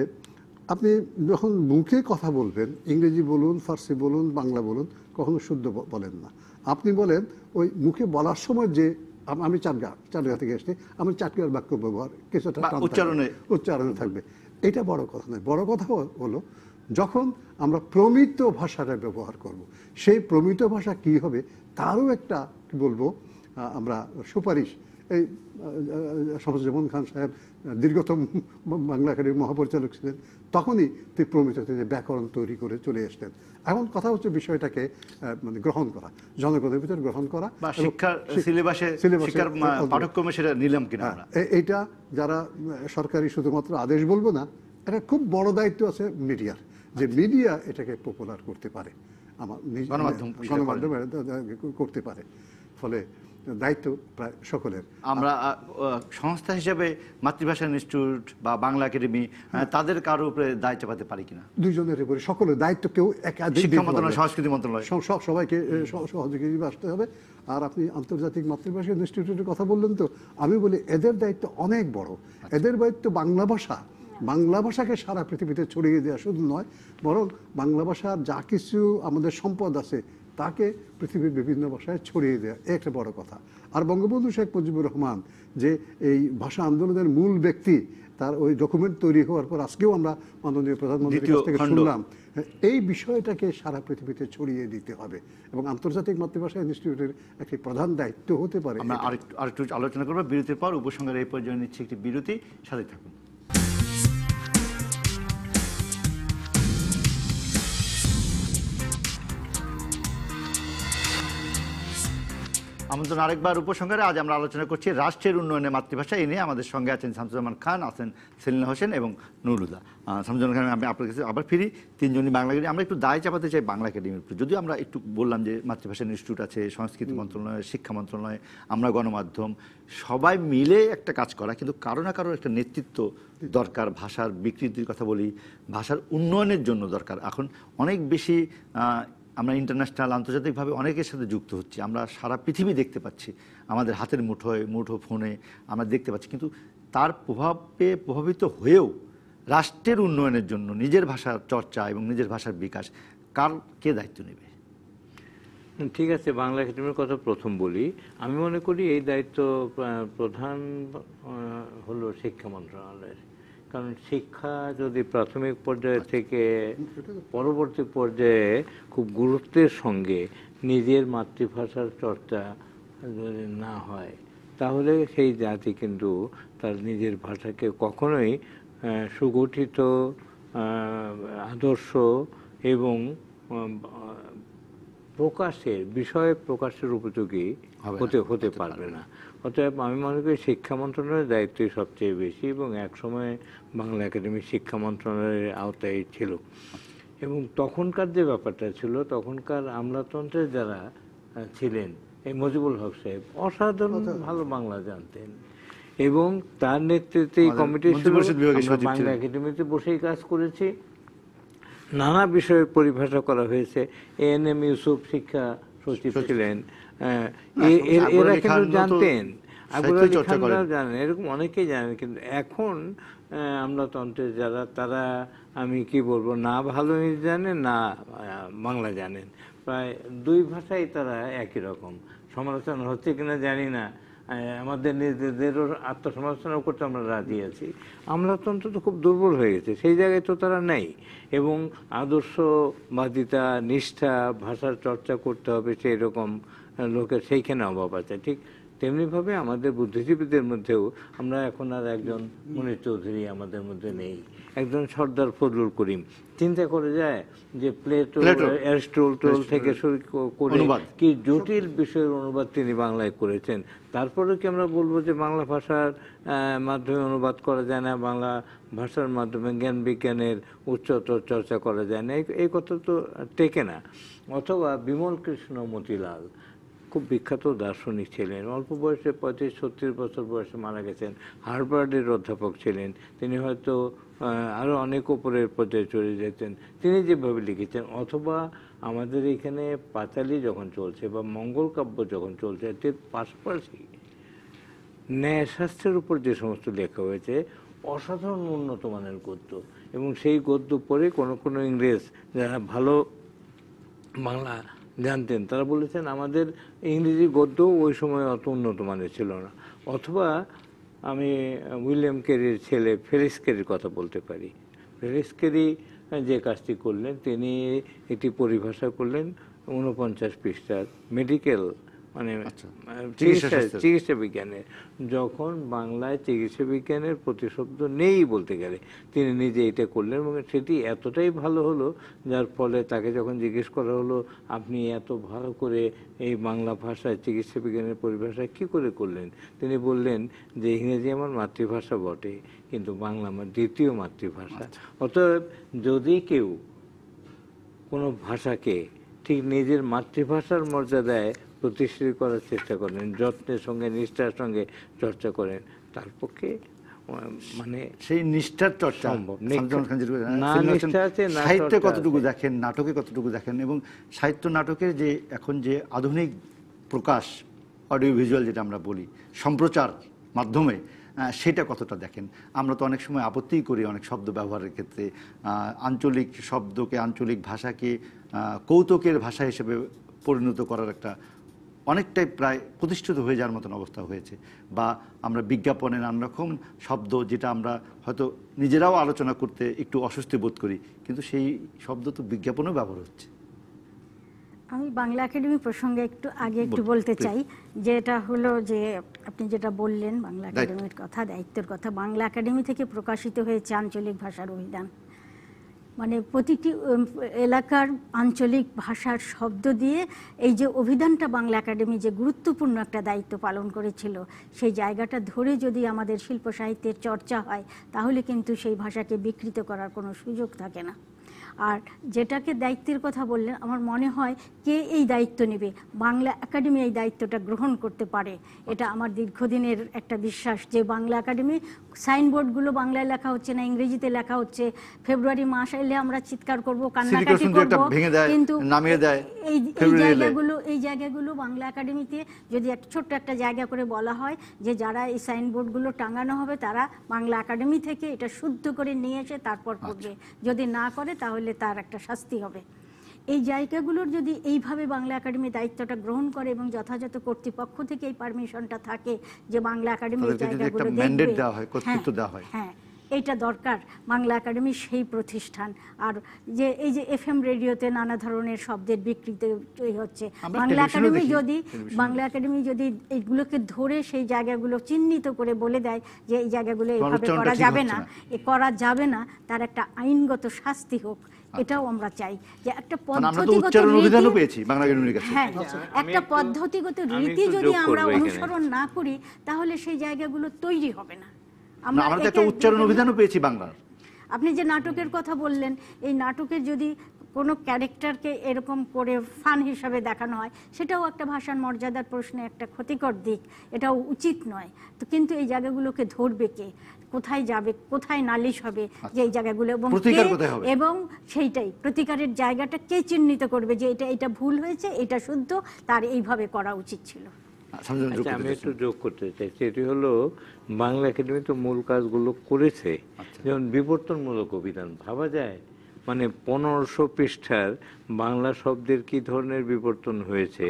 আপনি যখন মুখে কথা বলবেন, ইংরেজি বলুন, ফার্সি বলুন, বাংলা বলুন, কখনো শুদ্ধ বলেন না। আপনি বলেন ওই মুখে বলার সময় যে, আমি চাটগা থেকে এসছি, আমি চাটগার বাক্য ব্যবহার কিছুটা উচ্চারণে থাকবে, এটা বড় কথা নয়। বড় কথা হলো যখন আমরা প্রমিত ভাষাটা ব্যবহার করব, সেই প্রমিত ভাষা কি হবে তারও একটা কি বলবো আমরা সুপারিশ এই শামসুজ্জামান খান সাহেব দীর্ঘতম বাংলা একাডেমির মহাপরিচালক ছিলেন, তখনই তিনি প্রমিত যে ব্যাকরণ তৈরি করে চলে আসতেন। এখন কথা হচ্ছে বিষয়টাকে মানে গ্রহণ করা, জনগণের ভিতরে গ্রহণ করা, বা শিক্ষার সিলেবাসে শিক্ষার পাঠ্যক্রমে সেটা নিলাম কিনা আমরা। এইটা যারা সরকারি শুধুমাত্র আদেশ বলবো না, এটা খুব বড় দায়িত্ব আছে মিডিয়ার, যে মিডিয়া এটাকে পপুলার করতে পারে, আমার গণমাধ্যম করতে পারে। ফলে দায়িত্ব প্রায় সকলের। আমরা সংস্থা হিসেবে মাতৃভাষা ইনস্টিটিউট বা বাংলা একাডেমি তাদের কারো উপরে দায় চাপাতে পারি কিনা? দুইজনের উপরে সকলের দায়িত্ব, কেউ একাধিক, শিক্ষা মন্ত্রণালয়, সংস্কৃতি মন্ত্রণালয়, সবাইকে সহযোগিতা আসতে হবে। আর আপনি আন্তর্জাতিক মাতৃভাষা ইনস্টিটিউটের কথা বললেন, তো আমি বলি এদের দায়িত্ব অনেক বড়। এদের দায়িত্ব বাংলা ভাষাকে সারা পৃথিবীতে ছড়িয়ে দেওয়া শুধু নয়, বরং বাংলা ভাষার যা কিছু আমাদের সম্পদ আছে তাকে পৃথিবীর বিভিন্ন ভাষায় ছড়িয়ে দেওয়া, একটা বড় কথা। আর বঙ্গবন্ধু শেখ মুজিবুর রহমান যে এই ভাষা আন্দোলনের মূল ব্যক্তি, তার ওই ডকুমেন্ট তৈরি হওয়ার পর আজকেও আমরা মাননীয় প্রধানমন্ত্রীর কাছ থেকে শুনলাম, এই বিষয়টাকে সারা পৃথিবীতে ছড়িয়ে দিতে হবে এবং আন্তর্জাতিক মাতৃভাষা ইনস্টিটিউটের একটি প্রধান দায়িত্ব হতে পারে। আমরা আরেকটু আলোচনা করবো বিরতির পর। উপসংহারে এই পর্যায়ে নিচ্ছে একটি বিরতি, সাথে থাকুন। আমন্ত্রণ আরেকবার উপসংহারে। আজ আমরা আলোচনা করছি রাষ্ট্রের উন্নয়নে মাতৃভাষা। এই নিয়ে আমাদের সঙ্গে আছেন শামসুজ্জামান খান, আছেন সেলিনা হোসেন এবং নুরুল্লাহ। শামসুজ্জামান খান, আমি আপনার কাছে আবার ফিরি। তিনজনই বাংলা একাডেমি। আমরা একটু দায় চাপাতে চাই বাংলা একাডেমির উপর। যদিও আমরা একটু বললাম যে মাতৃভাষা ইনস্টিটিউট আছে, সংস্কৃতি মন্ত্রণালয়, শিক্ষা মন্ত্রণালয়, আমরা গণমাধ্যম, সবাই মিলে একটা কাজ করা, কিন্তু কারো না কারো একটা নেতৃত্ব দরকার। ভাষার বিকৃতির কথা বলি, ভাষার উন্নয়নের জন্য দরকার। এখন অনেক বেশি আমরা ইন্টারন্যাশনাল, আন্তর্জাতিকভাবে অনেকের সাথে যুক্ত হচ্ছি। আমরা সারা পৃথিবী দেখতে পাচ্ছি, আমাদের হাতের মুঠো ফোনে আমরা দেখতে পাচ্ছি। কিন্তু তার প্রভাবে প্রভাবিত হয়েও রাষ্ট্রের উন্নয়নের জন্য নিজের ভাষার চর্চা এবং নিজের ভাষার বিকাশ কে দায়িত্ব নেবে? ঠিক আছে, বাংলা একাডেমির কথা প্রথম বলি। আমি মনে করি এই দায়িত্ব প্রধান হলো শিক্ষা মন্ত্রণালয়ের। কারণ শিক্ষা যদি প্রাথমিক পর্যায়ে থেকে পরবর্তী পর্যায়ে খুব গুরুত্বের সঙ্গে নিজের মাতৃভাষার চর্চা যদি না হয়, তাহলে সেই জাতি কিন্তু তার নিজের ভাষাকে কখনোই সুগঠিত, আদর্শ এবং প্রকাশের উপযোগী হতে পারবে না। অতএব আমি মনে করি শিক্ষা মন্ত্রণালয়ের দায়িত্বই সবচেয়ে বেশি, এবং একসময় বাংলা একাডেমি শিক্ষা মন্ত্রণালয়ের আওতায় ছিল। এবং তখনকার যে ব্যাপারটা ছিল, তখনকার আমলাতন্ত্রের যারা ছিলেন, এই মুজিবুল হক সাহেব অসাধারণ ভালো বাংলা জানতেন, এবং তার নেতৃত্বে এই কমিটি বাংলা একাডেমিতে বসেই কাজ করেছি। নানা বিষয়ে পরিভাষা করা হয়েছে। এএনএম ইউসুফ শিক্ষা সচিব ছিলেন, এরা কিন্তু জানতেন, জানেন, এরকম অনেকেই জানেন। কিন্তু এখন আমলাতন্ত্রের যারা, তারা আমি কি বলবো, না ভালো জানেন না বাংলা জানেন, প্রায় দুই ভাষাই তারা একই রকম। সমালোচনা হচ্ছে কিনা জানি না, আমাদের নিজেদেরও আত্মসমালোচনা করতে আমরা রাজি আছি। আমলাতন্ত্র তো খুব দুর্বল হয়ে গেছে, সেই জায়গায় তো তারা নেই। এবং আদর্শবাদিতা, নিষ্ঠা, ভাষার চর্চা করতে হবে সেই রকম লোকের সেইখানে অভাব আছে। ঠিক তেমনিভাবে আমাদের বুদ্ধিজীবীদের মধ্যেও আমরা এখন আর একজন মনির চৌধুরী আমাদের মধ্যে নেই, একজন সর্দার ফজলুল করিম। চিন্তা করে যায় যে প্লেটো, অ্যারিস্টটল থেকে শুরু করে কি জটিল বিষয়ের অনুবাদ তিনি বাংলায় করেছেন। তারপরে কি আমরা বলবো যে বাংলা ভাষার মাধ্যমে অনুবাদ করা যায় না, বাংলা ভাষার মাধ্যমে জ্ঞান বিজ্ঞানের উচ্চতর চর্চা করা যায় না? এই কথা তো টেকে না। অথবা বিমল কৃষ্ণ মতিলাল খুব বিখ্যাত দার্শনিক ছিলেন, অল্প বয়সে 35-36 বছর বয়সে মারা গেছেন, হার্ভার্ডের অধ্যাপক ছিলেন। তিনি হয়তো আরও অনেক উপরের পর্যায়ে চলে যেতেন, তিনি যেভাবে লিখেছেন। অথবা আমাদের এখানে পাঁচালী যখন চলছে বা মঙ্গল কাব্য যখন চলছে, এর পাশাপাশি ন্যায়শাস্ত্রের উপর যে সমস্ত লেখা হয়েছে, অসাধারণ উন্নত মানের গদ্য। এবং সেই গদ্য পড়ে কোনো ইংরেজ যারা ভালো বাংলা জানতেন, তারা বলেছেন আমাদের ইংরেজি গদ্য ওই সময় অত উন্নত মানের ছিল না। অথবা আমি উইলিয়াম ক্যারির ছেলে ফেলিক্স ক্যারির কথা বলতে পারি। ফেলিক্স ক্যারি যে কাজটি করলেন, তিনি একটি পরিভাষা করলেন 49 পৃষ্ঠার মেডিকেল মানে চিকিৎসা চিকিৎসা বিজ্ঞানের, যখন বাংলায় চিকিৎসা বিজ্ঞানের প্রতিশব্দ নেই বলতে গেলে, তিনি নিজে এটা করলেন এবং সেটি এতটাই ভালো হলো যার ফলে তাকে যখন জিজ্ঞেস করা হলো আপনি এত ভালো করে এই বাংলা ভাষায় চিকিৎসা বিজ্ঞানের পরিভাষা কি করে করলেন, তিনি বললেন যে ইংরেজি আমার মাতৃভাষা বটে কিন্তু বাংলা আমার দ্বিতীয় মাতৃভাষা। অতএব যদি কেউ কোনো ভাষাকে ঠিক নিজের মাতৃভাষার মর্যাদায় প্রতিষ্ঠিত করার চেষ্টা করেন, যত্নের সঙ্গে নিষ্ঠার সঙ্গে চর্চা করেন, তার পক্ষে মানে সেই নিষ্ঠার চর্চা সম্ভব। সাহিত্যে কতটুকু দেখেন, নাটকে কতটুকু দেখেন, এবং সাহিত্য নাটকের যে এখন যে আধুনিক প্রকাশ অডিও ভিজুয়াল যেটা আমরা বলি সম্প্রচার মাধ্যমে, সেটা কতটা দেখেন? আমরা তো অনেক সময় আপত্তি করি অনেক শব্দ ব্যবহারের ক্ষেত্রে, আঞ্চলিক শব্দকে আঞ্চলিক ভাষাকে কৌতুকের ভাষা হিসেবে পরিণত করার একটা অনেকটাই প্রায় প্রতিষ্ঠিত হয়ে যাওয়ার মতন অবস্থা হয়েছে। বা আমরা বিজ্ঞাপনে নানা রকম শব্দ যেটা আমরা হয়তো নিজেরাও আলোচনা করতে একটু অস্বস্তি বোধ করি, কিন্তু সেই শব্দ তো বিজ্ঞাপনেও ব্যবহার হচ্ছে। আমি বাংলা একাডেমি প্রসঙ্গে একটু আগে একটু বলতে চাই, যেটা হলো যে আপনি যেটা বললেন বাংলা একাডেমির কথা, দায়িত্বের কথা। বাংলা একাডেমি থেকে প্রকাশিত হয়েছে আঞ্চলিক ভাষার অভিধান, মানে প্রতিটি এলাকার আঞ্চলিক ভাষার শব্দ দিয়ে এই যে অভিধানটা বাংলা একাডেমি যে গুরুত্বপূর্ণ একটা দায়িত্ব পালন করেছিল, সেই জায়গাটা ধরে যদি আমাদের শিল্প সাহিত্যের চর্চা হয় তাহলে কিন্তু সেই ভাষাকে বিকৃত করার কোনো সুযোগ থাকে না। আর যেটাকে দায়িত্বের কথা বললেন, আমার মনে হয় কে এই দায়িত্ব নেবে, বাংলা একাডেমি এই দায়িত্বটা গ্রহণ করতে পারে। এটা আমার দীর্ঘদিনের একটা বিশ্বাস যে বাংলা একাডেমি, সাইনবোর্ডগুলো বাংলায় লেখা হচ্ছে না, ইংরেজিতে লেখা হচ্ছে। ফেব্রুয়ারি মাস এলে আমরা চিৎকার করব, কান্নাকাটি করব, কিন্তু এই জায়গাগুলো বাংলা একাডেমিতে যদি একটা ছোট্ট একটা জায়গা করে বলা হয় যে যারা এই সাইনবোর্ডগুলো টাঙানো হবে তারা বাংলা একাডেমি থেকে এটা শুদ্ধ করে নিয়ে এসে তারপর পড়বে, যদি না করে তাহলে তার একটা শাস্তি হবে। এই জায়গাগুলোর যদি এইভাবে বাংলা একাডেমি দায়িত্বটা গ্রহণ করে এবং যথাযথ কর্তৃপক্ষ থেকে এই পারমিশনটা থাকে যে বাংলা একাডেমি এই জায়গাগুলো দেখবে, হ্যাঁ এইটা দরকার। বাংলা একাডেমি সেই প্রতিষ্ঠান। আর যে এই যে এফএম রেডিওতে নানা ধরনের শব্দের বিকৃতি হচ্ছে, বাংলা একাডেমি যদি এইগুলোকে ধরে সেই জায়গাগুলো চিহ্নিত করে বলে দেয় যে এই জায়গাগুলো এইভাবে করা যাবে না, করা যাবে না, তার একটা আইনগত শাস্তি হোক, এটাও আমরা চাই। যে একটা পদ্ধতিগত একটা পদ্ধতিগত রীতি যদি আমরা অনুসরণ না করি তাহলে সেই জায়গাগুলো তৈরি হবে না। আমরা একটা উচ্চারণ অভিধানও পেয়েছি বাংলার। আপনি যে নাটকের কথা বললেন, এই নাটকের যদি কোনো ক্যারেক্টারকে এরকম করে ফান হিসাবে দেখানো হয়, সেটাও একটা ভাষার মর্যাদার প্রশ্নে একটা ক্ষতিকর দিক, এটাও উচিত নয়। তো কিন্তু এই জায়গাগুলোকে ধরবে কে, কোথায় যাবে, কোথায় নালিশ হবে যে এই জায়গাগুলো, এবং সেইটাই প্রতিকারের জায়গাটা কে চিহ্নিত করবে যে এটা ভুল হয়েছে, এটা শুদ্ধ, তার এইভাবে করা উচিত ছিল। আমি একটু যোগ করতে চাই, সেটি হলো বাংলা একাডেমি তো মূল কাজগুলো করেছে, যেমন বিবর্তনমূলক অভিধান। ভাবা যায় মানে 1500 পৃষ্ঠার বাংলা শব্দের কি ধরনের বিবর্তন হয়েছে,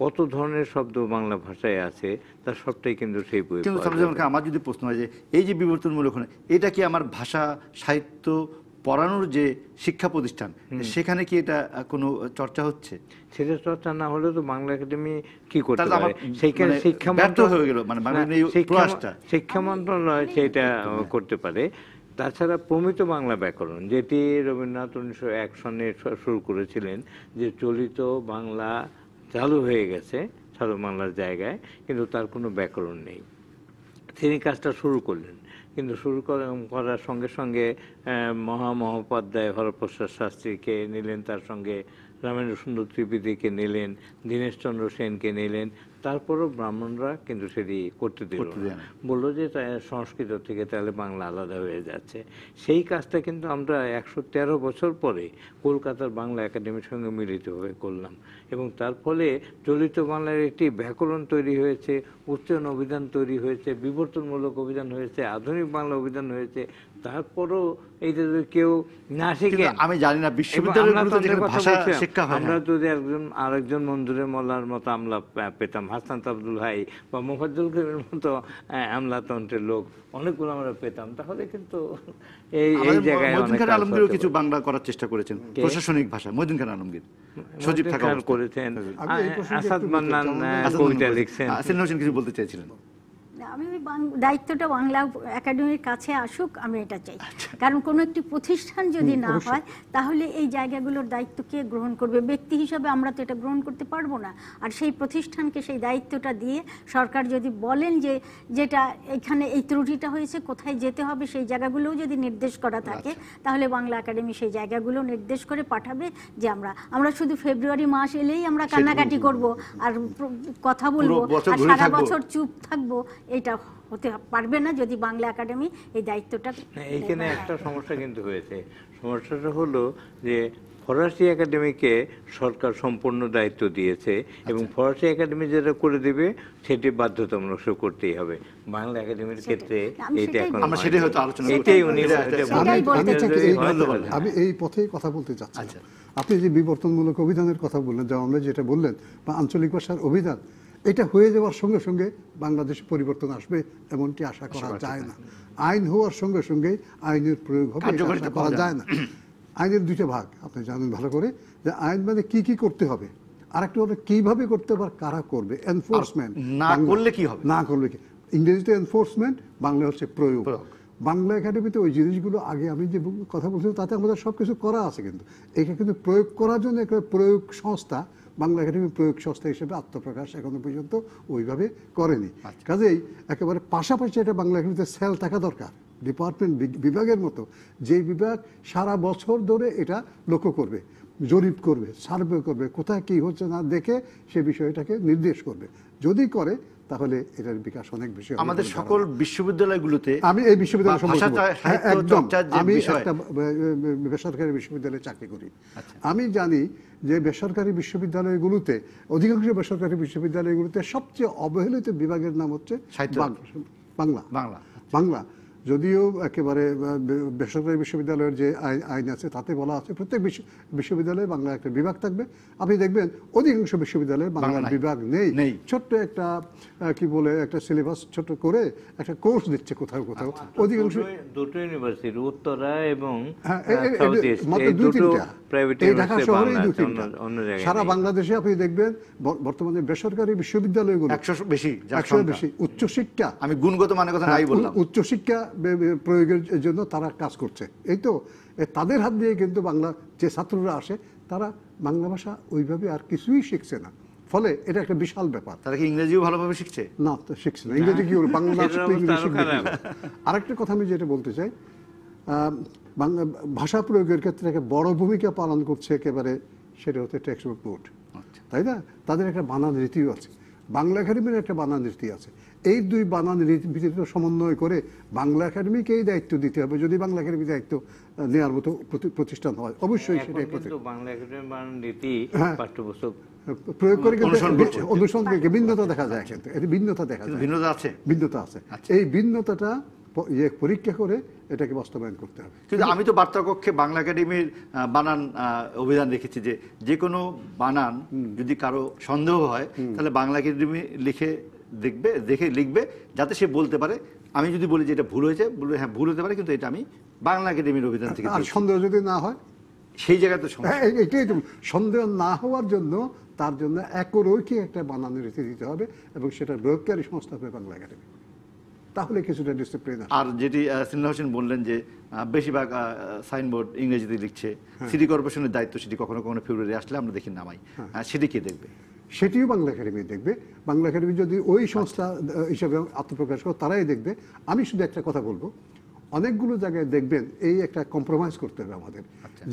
কত ধরনের শব্দ বাংলা ভাষায় আছে, তার সবটাই কিন্তু সেই বই। আমার যদি প্রশ্ন হয় যে এই যে বিবর্তনমূলক, এটা কি আমার ভাষা সাহিত্য পড়ানোর যে শিক্ষা প্রতিষ্ঠান, সেখানে কি এটা কোনো চর্চা হচ্ছে? সেটা চর্চা না হলে তো বাংলা একাডেমি কি করতে পারে? সেইখানে শিক্ষা মন্ত্রণালয় সেটা করতে পারে। তাছাড়া প্রমিত বাংলা ব্যাকরণ, যেটি রবীন্দ্রনাথ 1901 সনে শুরু করেছিলেন, যে চলিত বাংলা চালু হয়ে গেছে চালু বাংলার জায়গায়, কিন্তু তার কোনো ব্যাকরণ নেই। তিনি কাজটা শুরু করলেন, কিন্তু শুরু করার সঙ্গে সঙ্গে মহামহোপাধ্যায় হরপ্রসাদ শাস্ত্রীকে নিলেন, তার সঙ্গে রামেন্দ্র সুন্দর ত্রিবেদীকে নিলেন, দীনেশচন্দ্র সেনকে নিলেন, তারপরও ব্রাহ্মণরা কিন্তু সেটি করতে দিল না, বললো যে সংস্কৃত থেকে তাহলে বাংলা আলাদা হয়ে যাচ্ছে। সেই কাজটা কিন্তু আমরা 113 বছর পরে কলকাতার বাংলা একাডেমির সঙ্গে মিলিতভাবে করলাম, এবং তার ফলে চলিত বাংলার একটি ব্যাকরণ তৈরি হয়েছে, উচ্চারণ অভিধান তৈরি হয়েছে, বিবর্তনমূলক অভিধান হয়েছে, আধুনিক বাংলা অভিধান হয়েছে। তারপরও এইটা যদি কেউ না শিখে, আমি জানি না বিশ্ববিদ্যালয়ে আমরা যদি আরেকজন মঞ্জুরে মোল্লার মতো আমলা পেতাম হাসান আব্দুল হাই বা মোফাজ্জল করিমের মতো আমলাতন্ত্রের লোক অনেকগুলো আমরা পেতাম, তাহলে কিন্তু এই জায়গায় মঈনুদ্দিন খান আলমগীরও কিছু বাংলা করার চেষ্টা করেছেন প্রশাসনিক ভাষায়। মঈনুদ্দিন খান আলমগীর সজীব থাকা করেছেন, আসাদ মান্নান কবিতা লিখছেন। সেলিম হোসেন কিছু বলতে চাইছিলেন? আমি ওই দায়িত্বটা বাংলা একাডেমির কাছে আসুক, আমি এটা চাই। কারণ কোনো একটি প্রতিষ্ঠান যদি না হয় তাহলে এই জায়গাগুলোর দায়িত্ব কে গ্রহণ করবে? ব্যক্তি হিসাবে আমরা তো এটা গ্রহণ করতে পারবো না। আর সেই প্রতিষ্ঠানকে সেই দায়িত্বটা দিয়ে সরকার যদি বলেন যে যেটা এখানে এই ত্রুটিটা হয়েছে, কোথায় যেতে হবে, সেই জায়গাগুলোও যদি নির্দেশ করা থাকে, তাহলে বাংলা একাডেমি সেই জায়গাগুলো নির্দেশ করে পাঠাবে যে আমরা শুধু ফেব্রুয়ারি মাস এলেই আমরা কান্নাকাটি করব আর কথা বলবো আর সারা বছর চুপ থাকবো, এটা হতে পারবে না যদি বাংলা একাডেমি এই দায়িত্বটা। এইখানে একটা সমস্যা কিন্তু হয়েছে। সমস্যাটা হলো যে ফরাসি একাডেমিকে সরকার সম্পূর্ণ দায়িত্ব দিয়েছে এবং ফরাসি একাডেমি যেটা করে দিবে সেটি বাধ্যতামূলক করতেই হবে। বাংলা একাডেমির ক্ষেত্রে এইটা এখন আমরা সেটাই হয়তো আলোচনা করব। এটাই উনি আমি এই পথেই কথা বলতে চাচ্ছি। আপনি যে বিবর্তনমূলক অভিধানের কথা বললেন, যেমন আমরা যেটা বললেন বা আঞ্চলিক ভাষার অভিধান, এটা হয়ে যাওয়ার সঙ্গে সঙ্গে বাংলাদেশে পরিবর্তন আসবে এমনটি আশা করা যায় না। আইন হওয়ার সঙ্গে সঙ্গে আইনের প্রয়োগ হবে এটা আশা করা যায় না। আইনের দুইটা ভাগ আপনি জানেন ভালো করে, যে আইন মানে কি কি করতে হবে, আরেকটা হলো কিভাবে করতে হবে, কারা করবে, এনফোর্সমেন্ট। না করলে কি হবে? না করলে কি, ইংরেজিতে এনফোর্সমেন্ট, বাংলা হচ্ছে প্রয়োগ। বাংলা একাডেমিতে ওই জিনিসগুলো আগে আমি যে কথা বলছিলাম তাতে আমাদের সব কিছু করা আছে, কিন্তু এটা কিন্তু প্রয়োগ করার জন্য একটা প্রয়োগ সংস্থা, বাংলা একাডেমি প্রয়োগ সংস্থা হিসেবে আত্মপ্রকাশ এখনো পর্যন্ত ওইভাবে করেনি। কাজেই একেবারে পাশাপাশি এটা বাংলা একাডেমিতে সেল থাকা দরকার, ডিপার্টমেন্ট, বিভাগের মতো, যে বিভাগ সারা বছর ধরে এটা লক্ষ্য করবে, জরিপ করবে, সার্ভে করবে, কোথায় কি হচ্ছে না দেখে সে বিষয়টাকে নির্দেশ করবে। যদি করে তাহলে এটার বিকাশ অনেক বেশি হবে। আমাদের সকল বিশ্ববিদ্যালয়গুলোতে, আমি এই বিশ্ববিদ্যালয় একদম, আমি একটা বেসরকারি বিশ্ববিদ্যালয়ে চাকরি করি, আমি জানি যে বেসরকারি বিশ্ববিদ্যালয়গুলোতে, অধিকাংশ বেসরকারি বিশ্ববিদ্যালয়গুলোতে সবচেয়ে অবহেলিত বিভাগের নাম হচ্ছে বাংলা। বাংলা যদিও একেবারে বেসরকারি বিশ্ববিদ্যালয়ের যে আইন আছে তাতে বলা আছে প্রত্যেক বিশ্ববিদ্যালয়ে বাংলা একটা বিভাগ থাকবে। আপনি দেখবেন অধিকাংশ বিশ্ববিদ্যালয়ে বাংলা বিভাগ নেই। ছোট্ট একটা কি বলে একটা সিলেবাস ছোট করে একটা কোর্স দিচ্ছে কোথাও কোথাও। অধিকাংশ দুটো ইউনিভার্সিটি, উত্তরা এবং ঢাকা শহরে দুই তিনটা, সারা বাংলাদেশে আপনি দেখবেন বর্তমানে বেসরকারি বিশ্ববিদ্যালয়গুলো 100 বেশি উচ্চশিক্ষা, আমি গুণগত মানের কথা নাই বললাম, উচ্চশিক্ষা প্রয়োগের জন্য তারা কাজ করছে। এই তো তাদের হাত দিয়ে কিন্তু বাংলা যে ছাত্ররা আসে তারা বাংলা ভাষা ওইভাবে আর কিছুই শিখছে না, ফলে এটা একটা বিশাল ব্যাপার। তারা কি ইংরেজিও ভালোভাবে শিখছে? না, তো শিখছে না। ইংরেজি কি বাংলা শিখবে? আরেকটা কথা আমি যেটা বলতে চাই, বাংলা ভাষা প্রয়োগের ক্ষেত্রে একটা বড় ভূমিকা পালন করছে একেবারে, সেটা হচ্ছে টেক্সট বুক বোর্ড, তাই না? তাদের একটা বানান রীতিও আছে, বাংলা একাডেমির একটা বানান রীতি আছে। এই দুই বানান রীতিতে সমন্বয় করে বাংলা একাডেমিকেই দায়িত্ব দিতে হবে। যদি বাংলা একাডেমি দায়িত্ব নেওয়ার মতো প্রতিষ্ঠান হয়, অবশ্যই সেটাই বাংলা একাডেমির বানান রীতি পাঠ্যপুস্তক প্রয়োগ করে অনুসরণ করে ভিন্নতা দেখা যায়, কিন্তু এর ভিন্নতা দেখা যায়, ভিন্নতা আছে। এই ভিন্নতাটা পরীক্ষা করে এটাকে বাস্তবায়ন করতে হবে। কিন্তু আমি তো বার্তাকক্ষে বাংলা একাডেমির বানান অভিধান রেখেছি যে কোনো বানান যদি কারো সন্দেহ হয় তাহলে বাংলা একাডেমি দেখে লিখবে, যাতে সে বলতে পারে, আমি যদি বলি যে এটা ভুল হয়েছে, বলবে হ্যাঁ ভুল হতে পারে, কিন্তু এটা আমি বাংলা একাডেমির অভিধান থেকে। আর সন্দেহ যদি না হয় সেই জায়গায় তো এটাই তো, সন্দেহ না হওয়ার জন্য তার জন্য একরৈখিক একটা বানানের রীতি দিতে হবে এবং সেটা প্রয়োগকারী সংস্থা হবে বাংলা একাডেমি, তাহলে কিছুটা ডিসিপ্লিন। আর যেটি সেলিম হোসেন বললেন যে বেশিরভাগ সাইনবোর্ড ইংরেজিতে লিখছে, সিটি কর্পোরেশনের দায়িত্ব সেটি কখনো কখনো ফেব্রুয়ারি আসলে আমরা দেখি নামাই, সেটি কে দেখবে? সেটিও বাংলা একাডেমি দেখবে। বাংলা একাডেমি যদি ওই সংস্থা হিসাবে আত্মপ্রকাশ করে তারাই দেখবে। আমি শুধু একটা কথা বলবো, অনেকগুলো জায়গায় দেখবেন এই একটা কম্প্রোমাইজ করতে হবে আমাদের,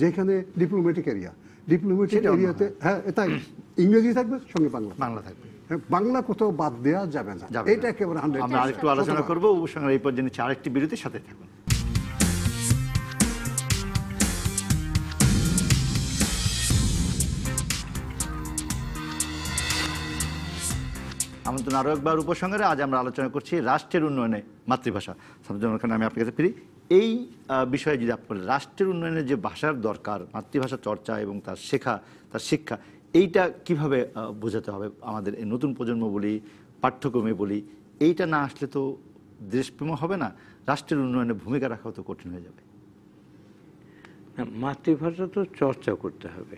যেখানে ডিপ্লোম্যাটিক এরিয়াতে হ্যাঁ তাই ইংরেজি থাকবে, সঙ্গে বাংলা থাকবে, বাংলা কোথাও বাদ দেওয়া যাবে না। এটা একেবারে আমরা আরেকটু আলোচনা করবো উপসংহার, এই পর্যন্ত আরেকটি বিরতির সাথে থাকুন। আমন্ত্রণ আরও একবার উপসংহারে। আজ আমরা আলোচনা করছি রাষ্ট্রের উন্নয়নে মাতৃভাষা। সামজুল খান, আমি আপনার কাছে ফিরি। এই বিষয়ে যদি আপনি রাষ্ট্রের উন্নয়নে যে ভাষার দরকার, মাতৃভাষা চর্চা এবং তার শেখা, তার শিক্ষা, এইটা কিভাবে বোঝাতে হবে আমাদের এই নতুন প্রজন্ম বলি, পাঠ্যক্রমে বলি, এইটা না আসলে তো দেশপ্রেম হবে না, রাষ্ট্রের উন্নয়নে ভূমিকা রাখাও তো কঠিন হয়ে যাবে। মাতৃভাষা তো চর্চা করতে হবে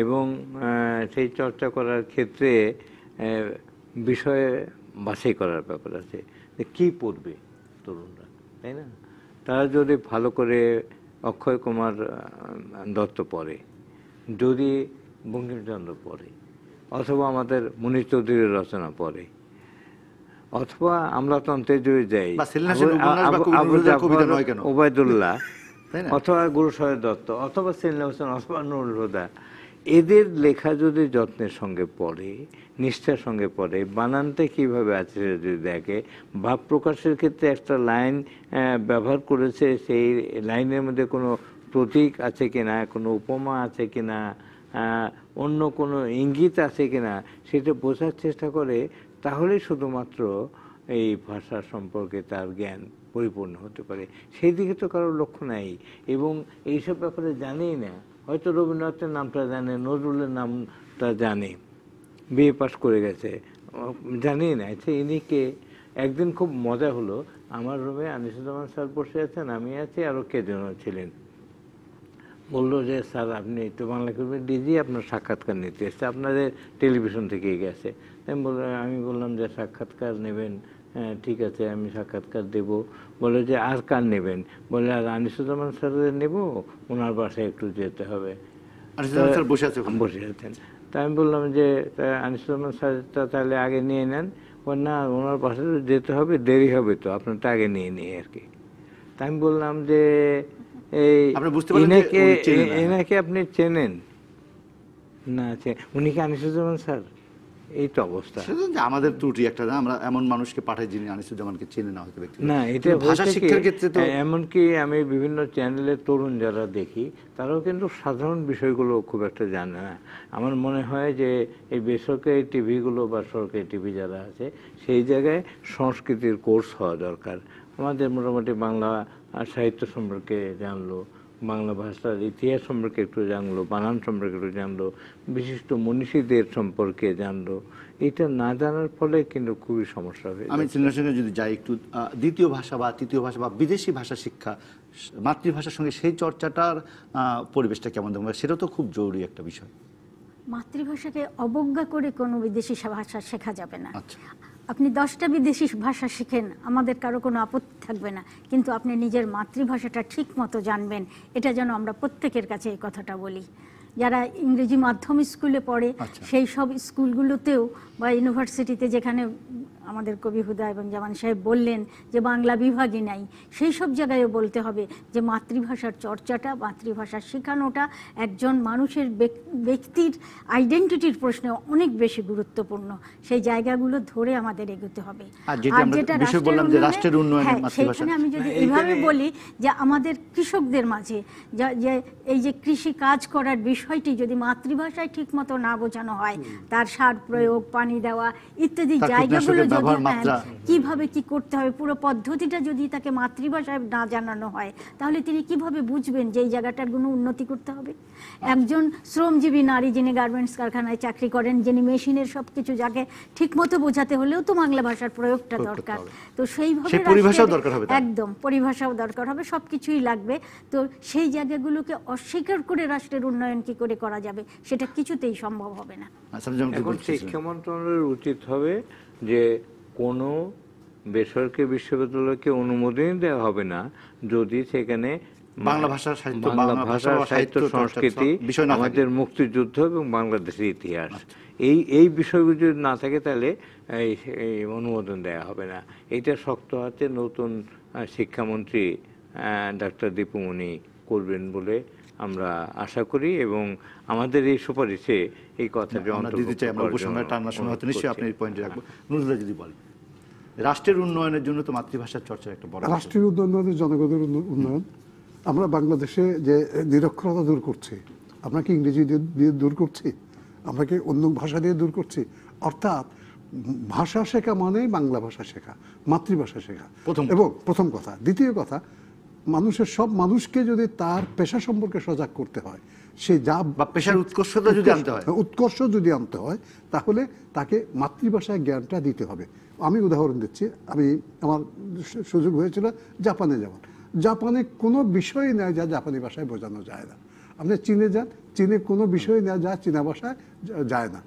এবং সেই চর্চা করার ক্ষেত্রে বিষয়ে বাছাই করার ব্যাপার আছে যে কী পড়বে তরুণরা, তাই না? তারা যদি ভালো করে অক্ষয় কুমার দত্ত পড়ে, যদি বঙ্কিমচন্দ্র পড়ে, অথবা আমাদের মুনীর চৌধুরীর রচনা পড়ে, অথবা আমলাতন্ত্রে যদি যাই ওবায়দুল্লাহ, অথবা গুরুসাহেব দত্ত, অথবা সেলিনা হোসেন, অথবা নুরুল হুদা, এদের লেখা যদি যত্নের সঙ্গে পড়ে, নিষ্ঠার সঙ্গে পড়ে, বানানটা কীভাবে আছে যদি দেখে, ভাব প্রকাশের ক্ষেত্রে একটা লাইন ব্যবহার করেছে, সেই লাইনের মধ্যে কোনো প্রতীক আছে কিনা, কোনো উপমা আছে কিনা, অন্য কোনো ইঙ্গিত আছে কিনা, সেটা বোঝার চেষ্টা করে, তাহলেই শুধুমাত্র এই ভাষা সম্পর্কে তার জ্ঞান পরিপূর্ণ হতে পারে। সেই দিকে তো কারোর লক্ষ্য নাই এবং এইসব ব্যাপারে জানেই না। হয়তো রবীন্দ্রনাথের নামটা জানে, নজরুলের নামটা জানে, বিএ পাস করে গেছে, জানেই না আচ্ছা ইনি কে। একদিন খুব মজা হলো, আমার রুমে আনিসুজ্জামান স্যার বসে আছেন, আমি আছি, আরও কে যেন ছিলেন। বললো যে স্যার আপনি তো বাংলা কবির ডিজি, আপনার সাক্ষাৎকার নিতে এসছে, আপনাদের টেলিভিশন থেকেই গেছে। আমি বললাম যে সাক্ষাৎকার নেবেন, হ্যাঁ ঠিক আছে আমি সাক্ষাৎকার দেব। বলে যে আর কার নেবেন? বলে আর আনিসুজ্জামান স্যারের নেব, ওনার বাসায় একটু যেতে হবে। বসে আছেন। তা আমি বললাম যে আনিসুজ্জামান স্যারটা তাহলে আগে নিয়ে নেন। বল না, ওনার বাসায় যেতে হবে, দেরি হবে তো, আপনারটা আগে নিয়ে নিই আর কি। তা আমি বললাম যে এনাকে আপনি চেনেন না? উনি কি আনিসুজ্জামান স্যার? এই তো অবস্থা। আমাদের ত্রুটি একটা, আমরা এমন মানুষকে পাঠাই যিনি আনিসুজ্জামানকে চেনে না হয়তো ব্যক্তি না। এটা ভাষা শিক্ষার ক্ষেত্রে তো এমনকি আমি বিভিন্ন চ্যানেলের তরুণ যারা দেখি, তারাও কিন্তু সাধারণ বিষয়গুলো খুব একটা জানে না। আমার মনে হয় যে এই বেসরকারি টিভিগুলো বা সরকারি টিভি যারা আছে, সেই জায়গায় সংস্কৃতির কোর্স হওয়া দরকার। আমাদের মোটামুটি বাংলা সাহিত্য সম্পর্কে জানলো, বাংলা ভাষার ইতিহাস সম্পর্কে একটু জানলো, বানান সম্পর্কে একটু জানলো, বিশিষ্ট মনীষীদের সম্পর্কে জানলো। এটা না জানার ফলে কিন্তু খুবই সমস্যা হবে। আমি চিন্তার সঙ্গে যদি যাই একটু, দ্বিতীয় ভাষা বা তৃতীয় ভাষা বা বিদেশি ভাষা শিক্ষা মাতৃভাষার সঙ্গে সেই চর্চাটার পরিবেশটা কেমন দেখবেন? সেটা তো খুব জরুরি একটা বিষয়। মাতৃভাষাকে অবজ্ঞা করে কোনো বিদেশি ভাষা শেখা যাবে না। আচ্ছা, আপনি 10টা বিদেশি ভাষা শিখেন, আমাদের কারো কোনো আপত্তি থাকবে না, কিন্তু আপনি নিজের মাতৃভাষাটা ঠিক মতো জানবেন। এটা যেন আমরা প্রত্যেকের কাছে এই কথাটা বলি। যারা ইংরেজি মাধ্যম স্কুলে পড়ে, সেই সব স্কুলগুলোতেও বা ইউনিভার্সিটিতে, যেখানে আমাদের কবি হুদা এবং জামান সাহেব বললেন যে বাংলা বিভাগই নাই, সেই সব জায়গায়ও বলতে হবে যে মাতৃভাষার চর্চাটা, মাতৃভাষা শেখানোটা একজন মানুষের ব্যক্তির আইডেন্টিটির প্রশ্নে অনেক বেশি গুরুত্বপূর্ণ। সেই জায়গাগুলো ধরে আমাদের এগোতে হবে। আর যেটা রাষ্ট্রের উন্নয়নে, সেখানে আমি যদি এইভাবে বলি যে আমাদের কৃষকদের মাঝে যে এই যে কৃষি কাজ করার বিষয়টি যদি মাতৃভাষায় ঠিক মতো না বোঝানো হয়, তার সার প্রয়োগ, পানি দেওয়া ইত্যাদি জায়গাগুলো যদি কিভাবে কি করতে হবে, পুরো পদ্ধতিটা যদি তাকে মাতৃভাষায় না জানানো হয়, তাহলে তিনি কিভাবে বুঝবেন যে এই জায়গাটার কোনো উন্নতি করতে হবে? একজন শ্রমজীবী নারী যিনি গার্মেন্টস কারখানায় চাকরি করেন, যিনি মেশিনের সবকিছু যাকে ঠিক মতো বোঝাতে হলেও তো বাংলা ভাষার প্রয়োগটা দরকার। তো সেইভাবে একদম পরিভাষাও দরকার হবে, সবকিছুই লাগবে। তো সেই জায়গাগুলোকে অস্বীকার করে রাষ্ট্রের উন্নয়ন কি করে করা যাবে, সেটা কিছুতেই সম্ভব হবে না। এখন শিক্ষা মন্ত্রণালয়ের উচিত হবে যে কোনো বেসরকারি বিশ্ববিদ্যালয়কে অনুমোদন দেওয়া হবে না যদি সেখানে বাংলা ভাষা, সাহিত্য, সংস্কৃতি, আমাদের মুক্তিযুদ্ধ এবং বাংলাদেশের ইতিহাস, এই বিষয়গুলো যদি না থাকে তাহলে এই অনুমোদন দেওয়া হবে না। এটা শক্ত হাতে নতুন শিক্ষামন্ত্রী ডাক্তার দীপুমণি করবেন বলে আমরা আশা করি এবং আমাদের এই সুপারিশে এই কথাটি অন্তর্ভুক্ত রাষ্ট্রের উন্নয়নের জন্য তো মাতৃভাষার চর্চা একটা বড়। রাষ্ট্রের উন্নয়ন, জনগণের উন্নয়ন। আমরা বাংলাদেশে যে নিরক্ষরতা দূর করছি, আমরা কি ইংরেজি দিয়ে দূর করছি? আমরা কি অন্য ভাষা দিয়ে দূর করছি? অর্থাৎ ভাষা শেখা মানে বাংলা ভাষা শেখা, মাতৃভাষা শেখা এবং প্রথম কথা। দ্বিতীয় কথা, সব মানুষকে যদি তার পেশা সম্পর্কে সজাগ করতে হয়, সে যা বা পেশার উৎকর্ষতা যদি আনতে হয়, উৎকর্ষ যদি আনতে হয়, তাহলে তাকে মাতৃভাষায় জ্ঞানটা দিতে হবে। আমি উদাহরণ দিচ্ছি, আমার সুযোগ হয়েছিল জাপানে যাওয়ার। জাপানে কোনো বিষয় নেই যা জাপানি ভাষায় বোঝানো যায় না। আপনি চীনে যান, চীনে কোনো বিষয় নেই যা চীনা ভাষায় যায় না।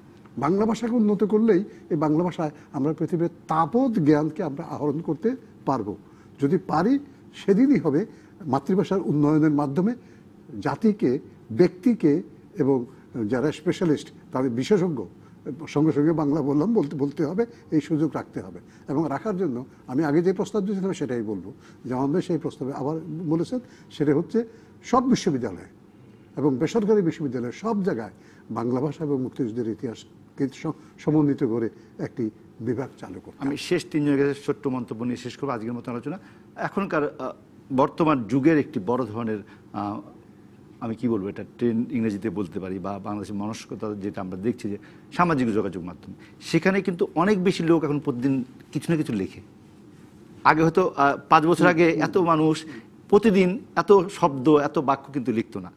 বাংলা ভাষাকে উন্নত করলেই এই বাংলা ভাষায় আমরা পৃথিবীর তাবৎ জ্ঞানকে আমরা আহরণ করতে পারবো। যদি পারি, সেদিনই হবে মাতৃভাষার উন্নয়নের মাধ্যমে জাতিকে, ব্যক্তিকে এবং যারা স্পেশালিস্ট, তাদের বিশেষজ্ঞ, সঙ্গে সঙ্গে বাংলা বললাম বলতে হবে, এই সুযোগ রাখতে হবে। এবং রাখার জন্য আমি আগে যে প্রস্তাব দিয়েছিলাম সেটাই বলবো। জামান ভাই সেই প্রস্তাবে আবার বলেছেন, সেটা হচ্ছে সব বিশ্ববিদ্যালয়ে এবং বেসরকারি বিশ্ববিদ্যালয়ে সব জায়গায় বাংলা ভাষা এবং মুক্তিযুদ্ধের ইতিহাসকে সমন্বিত করে একটি বিভাগ চালু করতে। আমি শেষ 3 জনের কাছে ছোট্ট মন্তব্য নিয়ে শেষ করবো আজকের মতো আলোচনা। এখনকার বর্তমান যুগের একটি বড় ধরনের, আমি কি বলবো, এটা ট্রেন্ড ইংরেজিতে বলতে পারি, বা বাংলাদেশের মানসিকতা যেটা আমরা দেখছি যে সামাজিক যোগাযোগ মাধ্যম, সেখানে কিন্তু অনেক বেশি লোক এখন প্রতিদিন কিছু না কিছু লেখে। আগে হয়তো 5 বছর আগে এত মানুষ প্রতিদিন এত শব্দ, এত বাক্য কিন্তু লিখতো না,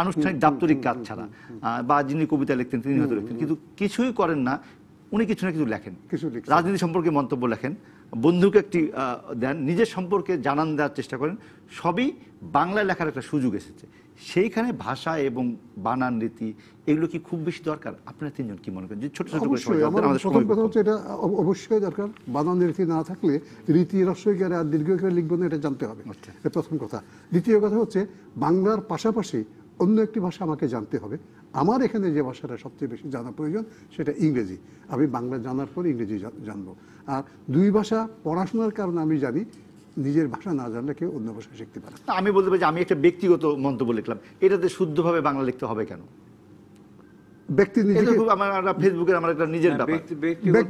আনুষ্ঠানিক দাপ্তরিক কাজ ছাড়া। বা যিনি কবিতা লিখতেন তিনি হয়তো লিখতেন, কিন্তু কিছুই করেন না, উনি কিছু না কিছু লেখেন। রাজনীতি সম্পর্কে মন্তব্য লেখেন, বন্ধুকে একটি দেন, নিজের সম্পর্কে জানান দেওয়ার চেষ্টা করেন। সবই বাংলায় লেখার একটা সুযোগ এসেছে। সেইখানে ভাষা এবং বানান রীতি এগুলো কি খুব বেশি দরকার? আপনারা 3 জন কি মনে করেন? যে ছোট ছোট করে প্রথম কথা হচ্ছে এটা অবশ্যই দরকার। বানান রীতি না থাকলে রীতি রস্বইকারে আর দীর্ঘইকারে লিখবো না, এটা জানতে হবে, প্রথম কথা। দ্বিতীয় কথা হচ্ছে বাংলার পাশাপাশি অন্য একটি ভাষা আমাকে জানতে হবে। আমার এখানে যে ভাষাটা সবচেয়ে বেশি জানা প্রয়োজন সেটা ইংরেজি। আমি বাংলা জানার পর ইংরেজি জানবো। আর 2 ভাষা পড়াশোনার কারণে আমি জানি, নিজের ভাষা না জানলে কেউ অন্য ভাষা শিখতে পারে। আমি বলতে পারি যে আমি একটা ব্যক্তিগত মন্তব্য লিখলাম, এটাতে শুদ্ধভাবে বাংলা লিখতে হবে কেন? ব্যক্তি ফেসবুকের আমার একটা নিজের ব্যাপার।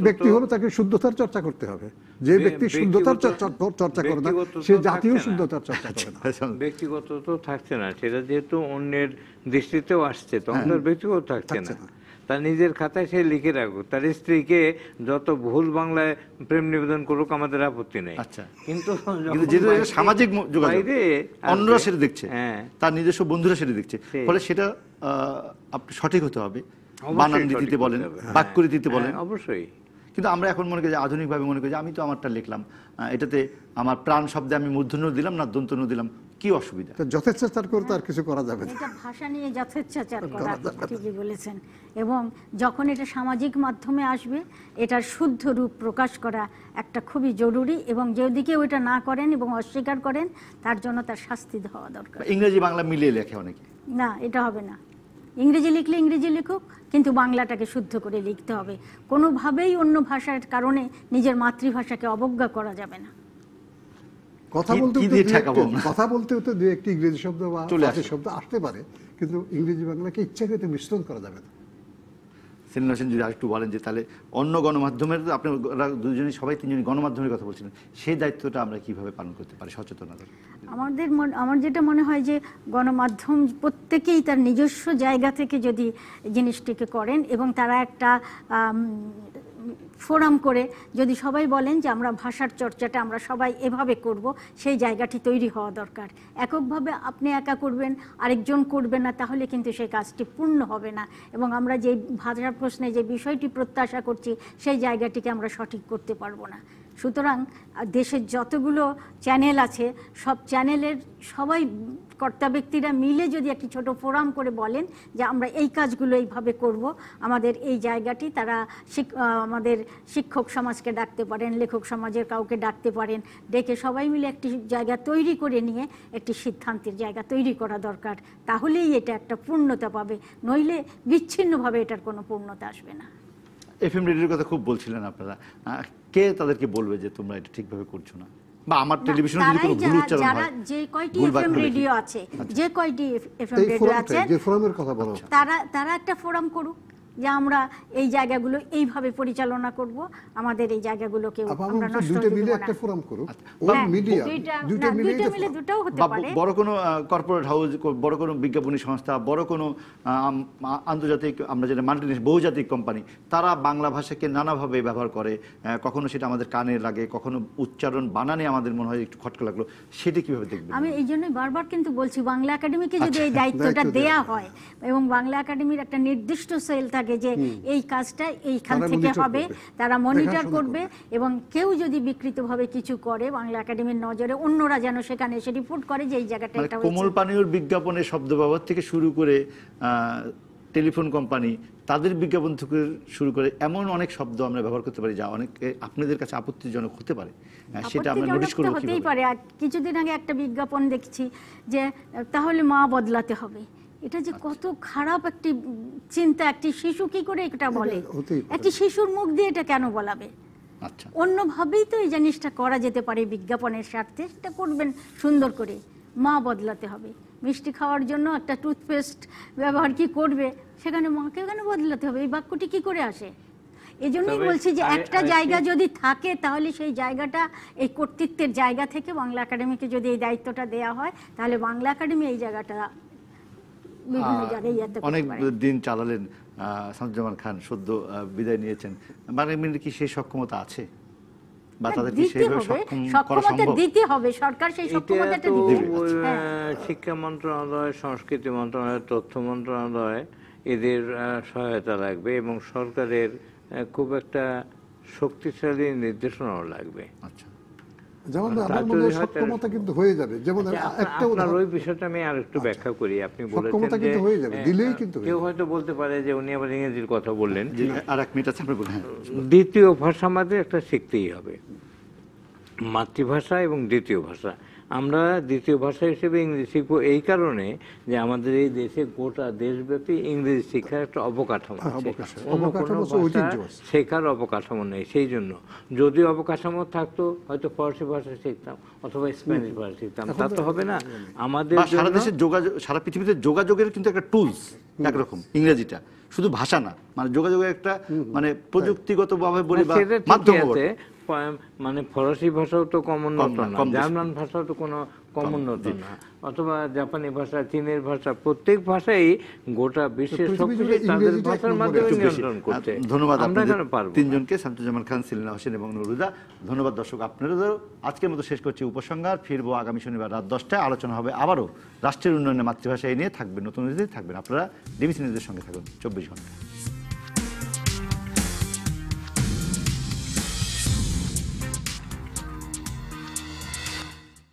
ব্যক্তি হলো তাকে শুদ্ধতার চর্চা করতে হবে। যে ব্যক্তি শুদ্ধতার চর্চা করে না, সে জাতীয় শুদ্ধতার চর্চা করে না। ব্যক্তিগত তো থাকছে না, সেটা যেহেতু অন্যের দৃষ্টিতেও আসছে, তখন তার ব্যক্তিগত থাকছে না। তার নিজের খাতায় সে লিখে রাখুক, তার স্ত্রীকে যত ভুল বাংলায় প্রেম নিবেদন করুক, আমাদের আপত্তি নেই। কিন্তু সামাজিক যোগাযোগ অন্যরা সেটা দেখছে, তার নিজস্ব বন্ধুরা সেটা দেখছে, ফলে সেটা সঠিক হতে হবে। বানান রীতিতে বলেন, বাক্য রীতিতে বলেন, অবশ্যই। কিন্তু আমরা এখন মনে করি যে আধুনিকভাবে মনে করি যে আমি তো আমারটা লিখলাম, এটাতে আমার প্রাণ শব্দে আমি মূর্ধন্য দিলাম না দন্তন্য দিলাম, কি অসুবিধা? যথেচ্ছাচার করে তার কিছু করা যাবে না। এটা ভাষা নিয়ে যথেচ্ছাচার করা, ঠিকই বলেছেন। এবং যখন এটা সামাজিক মাধ্যমে আসবে, এটার শুদ্ধ রূপ প্রকাশ করা একটা খুবই জরুরি। এবং যেদিকে ওইটা না করেন এবং অস্বীকার করেন, তার জন্য তার শাস্তি হওয়া দরকার। ইংরেজি বাংলা মিলিয়ে লেখে অনেকে, না এটা হবে না। ইংরেজি লিখলে ইংরেজি লিখুক, কিন্তু বাংলাটাকে শুদ্ধ করে লিখতে হবে। কোনোভাবেই অন্য ভাষার কারণে নিজের মাতৃভাষাকে অবজ্ঞা করা যাবে না। কথা বলতে হতে 2-1টি ইংরেজি শব্দ বা ফার্সি শব্দ আসতে পারে, কিন্তু ইংরেজি বাংলাকে ইচ্ছাকৃত মিশ্রণ করা যাবে না। সেলিম হোসেন যদি আরেকটু বলেন যে তাহলে অন্য গণমাধ্যমের, আপনারা দুজনই সবাই 3 জনই গণমাধ্যমের কথা বলছিলেন, সেই দায়িত্বটা আমরা কিভাবে পালন করতে পারি সচেতনতা? আমার যেটা মনে হয় যে গণমাধ্যম প্রত্যেকেই তার নিজস্ব জায়গা থেকে যদি জিনিসটিকে করেন এবং তারা একটা ফোরাম করে যদি সবাই বলেন যে আমরা ভাষার চর্চাটা আমরা সবাই এভাবে করব, সেই জায়গাটি তৈরি হওয়া দরকার। এককভাবে আপনি একা করবেন, আরেকজন করবে না, তাহলে কিন্তু সেই কাজটি পূর্ণ হবে না। এবং আমরা যে ভাষার প্রশ্নে যে বিষয়টি প্রত্যাশা করছি, সেই জায়গাটিকে আমরা সঠিক করতে পারবো না। সুতরাং দেশের যতগুলো চ্যানেল আছে, সব চ্যানেলের সবাই কর্তা ব্যক্তিরা মিলে যদি একটি ছোট ফোরাম করে বলেন যে আমরা এই কাজগুলো এইভাবে করব, আমাদের এই জায়গাটি, তারা আমাদের শিক্ষক সমাজকে ডাকতে পারেন, লেখক সমাজের কাউকে ডাকতে পারেন, ডেকে সবাই মিলে একটি জায়গা তৈরি করে নিয়ে একটি সিদ্ধান্তের জায়গা তৈরি করা দরকার। তাহলেই এটা একটা পূর্ণতা পাবে, নইলে বিচ্ছিন্নভাবে এটার কোনো পূর্ণতা আসবে না। এফএম রেডিওর কথা খুব বলছিলেন আপনারা, কে তাদেরকে বলবে যে তোমরা এটা ঠিকভাবে করছো না? বা আমার টেলিভিশনে যদি কোনো ভুল উচ্চারণ হয়, যে কয়টি এফএম রেডিও আছে, যে কয়টি এফএম রেডিও আছে, যে ফোরামের কথা বলো, তারা একটা ফোরাম করুক, যে আমরা এই জায়গাগুলো এইভাবে পরিচালনা করব, আমাদের এই জায়গাগুলোকে আমরা নষ্ট দুটো হতে মিলে দেব না। একটা ফোরাম করো, হ্যাঁ, মিডিয়া দুটো মিলে দুইটা মিলে দুটোও হতে বা পারে। বড় কোনো কর্পোরেট হাউস, বড় কোনো বিজ্ঞাপনী সংস্থা, বড় কোনো আন্তর্জাতিক, আমরা যেটা মাল্টিনেশনাল বহুজাতিক কোম্পানি, তারা বাংলা ভাষাকে নানাভাবে ব্যবহার করে। কখনো সেটা আমাদের কানে লাগে, কখনো উচ্চারণ বানানে আমাদের মনে হয় একটু খটকা লাগলো, সেটা কিভাবে দেখবেন? আমি এই জন্যই বারবার কিন্তু বলছি, বাংলা একাডেমিকে যদি এই দায়িত্বটা দেয়া হয় এবং বাংলা একাডেমির একটা নির্দিষ্ট সেল থাকে যে এই কাজটা এইখান থেকে হবে, তারা মনিটর করবে, এবং কেউ যদি বিকৃতভাবে কিছু করে বাংলা একাডেমির নজরে অন্যরা যেন সেখানে এসে রিপোর্ট করে যে এই জায়গাটা এটা হয়েছে। কোমল পানীয়র বিজ্ঞাপনের শব্দ ব্যবহার থেকে শুরু করে টেলিফোন কোম্পানি তাদের বিজ্ঞাপন থেকে শুরু করে এমন অনেক শব্দ আমরা ব্যবহার করতে পারি যা অনেক আপনাদের কাছে আপত্তিজনক হতে পারে, সেটা আমরা নোটিশ করব কিভাবে? হতেই পারে। আর কিছুদিন আগে একটা বিজ্ঞাপন দেখছি যে তাহলে মা বদলাতে হবে। এটা যে কত খারাপ একটি চিন্তা, একটি শিশু কি করে এটা বলে? একটি শিশুর মুখ দিয়ে এটা কেন বলাবে? আচ্ছা, অন্যভাবেই তো এই জিনিসটা করা যেতে পারে বিজ্ঞাপনের স্বার্থে, সেটা করবেন সুন্দর করে। মা বদলাতে হবে, মিষ্টি খাওয়ার জন্য একটা টুথপেস্ট ব্যবহার কি করবে, সেখানে মাকে কেন বদলাতে হবে? এই বাক্যটি কি করে আসে? এই জন্যই বলছি যে একটা জায়গা যদি থাকে তাহলে সেই জায়গাটা এই কর্তৃত্বের জায়গা থেকে বাংলা একাডেমিকে যদি এই দায়িত্বটা দেওয়া হয়, তাহলে বাংলা একাডেমি এই জায়গাটা বিভিন্ন জায়গায় অনেক দিন চালালেন শামসুজ্জামান খান, সদ্য বিদায় নিয়েছেন। বাংলা একাডেমির কি সেই সক্ষমতা আছে, বা তাদের কি সেইভাবে সক্ষম করা সম্ভব? দিতে হবে, সরকার সেই সক্ষমতাটা দিতে হবে। শিক্ষা মন্ত্রণালয়, সংস্কৃতি মন্ত্রণালয়, তথ্য মন্ত্রণালয় এদের সহায়তা লাগবে, এবং সরকারের খুব একটা শক্তিশালী নির্দেশনাও লাগবে। আচ্ছা, যেমন আমার মনে হয় সক্ষমতা কিন্তু হয়ে যাবে। যেমন একটা আপনার ওই বিষয়টা আমি আর একটু ব্যাখ্যা করি। আপনি বলেছেন যে হয়ে যাবে, দিলেই কিন্তু কেউ হয়তো বলতে পারে যে উনি আবার ইংরেজির কথা বললেন। আর এক মিনিট আছে, আমরা বলি। দ্বিতীয় ভাষা আমাদের একটা শিখতেই হবে, মাতৃভাষা এবং দ্বিতীয় ভাষা। আমরা দ্বিতীয় ভাষা হিসেবে ইংরেজি শিখবো এই কারণে যে আমাদের এই দেশে গোটা দেশব্যাপী ইংরেজি শিক্ষার একটা অবকাঠামো আছে, অন্য কোনো ভাষা শেখার অবকাঠামো নেই। সেই জন্য যদি অবকাঠামো থাকতো হয়তো ফরাসি ভাষা শিখতাম অথবা স্প্যানিশ ভাষা শিখতাম, তা তো হবে না। আমাদের সারা দেশের যোগাযোগ, সারা পৃথিবীতে যোগাযোগের কিন্তু একটা টুলস একরকম ইংরেজিটা, শুধু ভাষা না, মানে যোগাযোগের একটা মানে প্রযুক্তিগত ভাবে বলি বা মাধ্যম। মানে ফরাসি ভাষাও তো কমোন্নত না, জার্মান ভাষাও তো কোনো কমোন্নত না, অথবা জাপানি ভাষা, চীনের ভাষা, প্রত্যেক ভাষাই গোটা বিশ্বের সবকিছু তাদের ভাষার মাধ্যমে নিয়ন্ত্রণ করতে। ধন্যবাদ আপনাদের পারবো তিনজনকে, শামসুজ্জামান খান, সেলিনা হোসেন এবং নুরুদা। ধন্যবাদ দর্শক আপনাদেরও। আজকের মতো শেষ করছি উপসংহার। ফিরবো আগামী শনিবার রাত 10টায়। আলোচনা হবে আবারও রাষ্ট্রের উন্নয়নে মাতৃভাষা এই নিয়ে। থাকবেন নতুন অতিথি, থাকবেন আপনারা ডিবিসি নিউজের সঙ্গে থাকুন 24 ঘন্টা।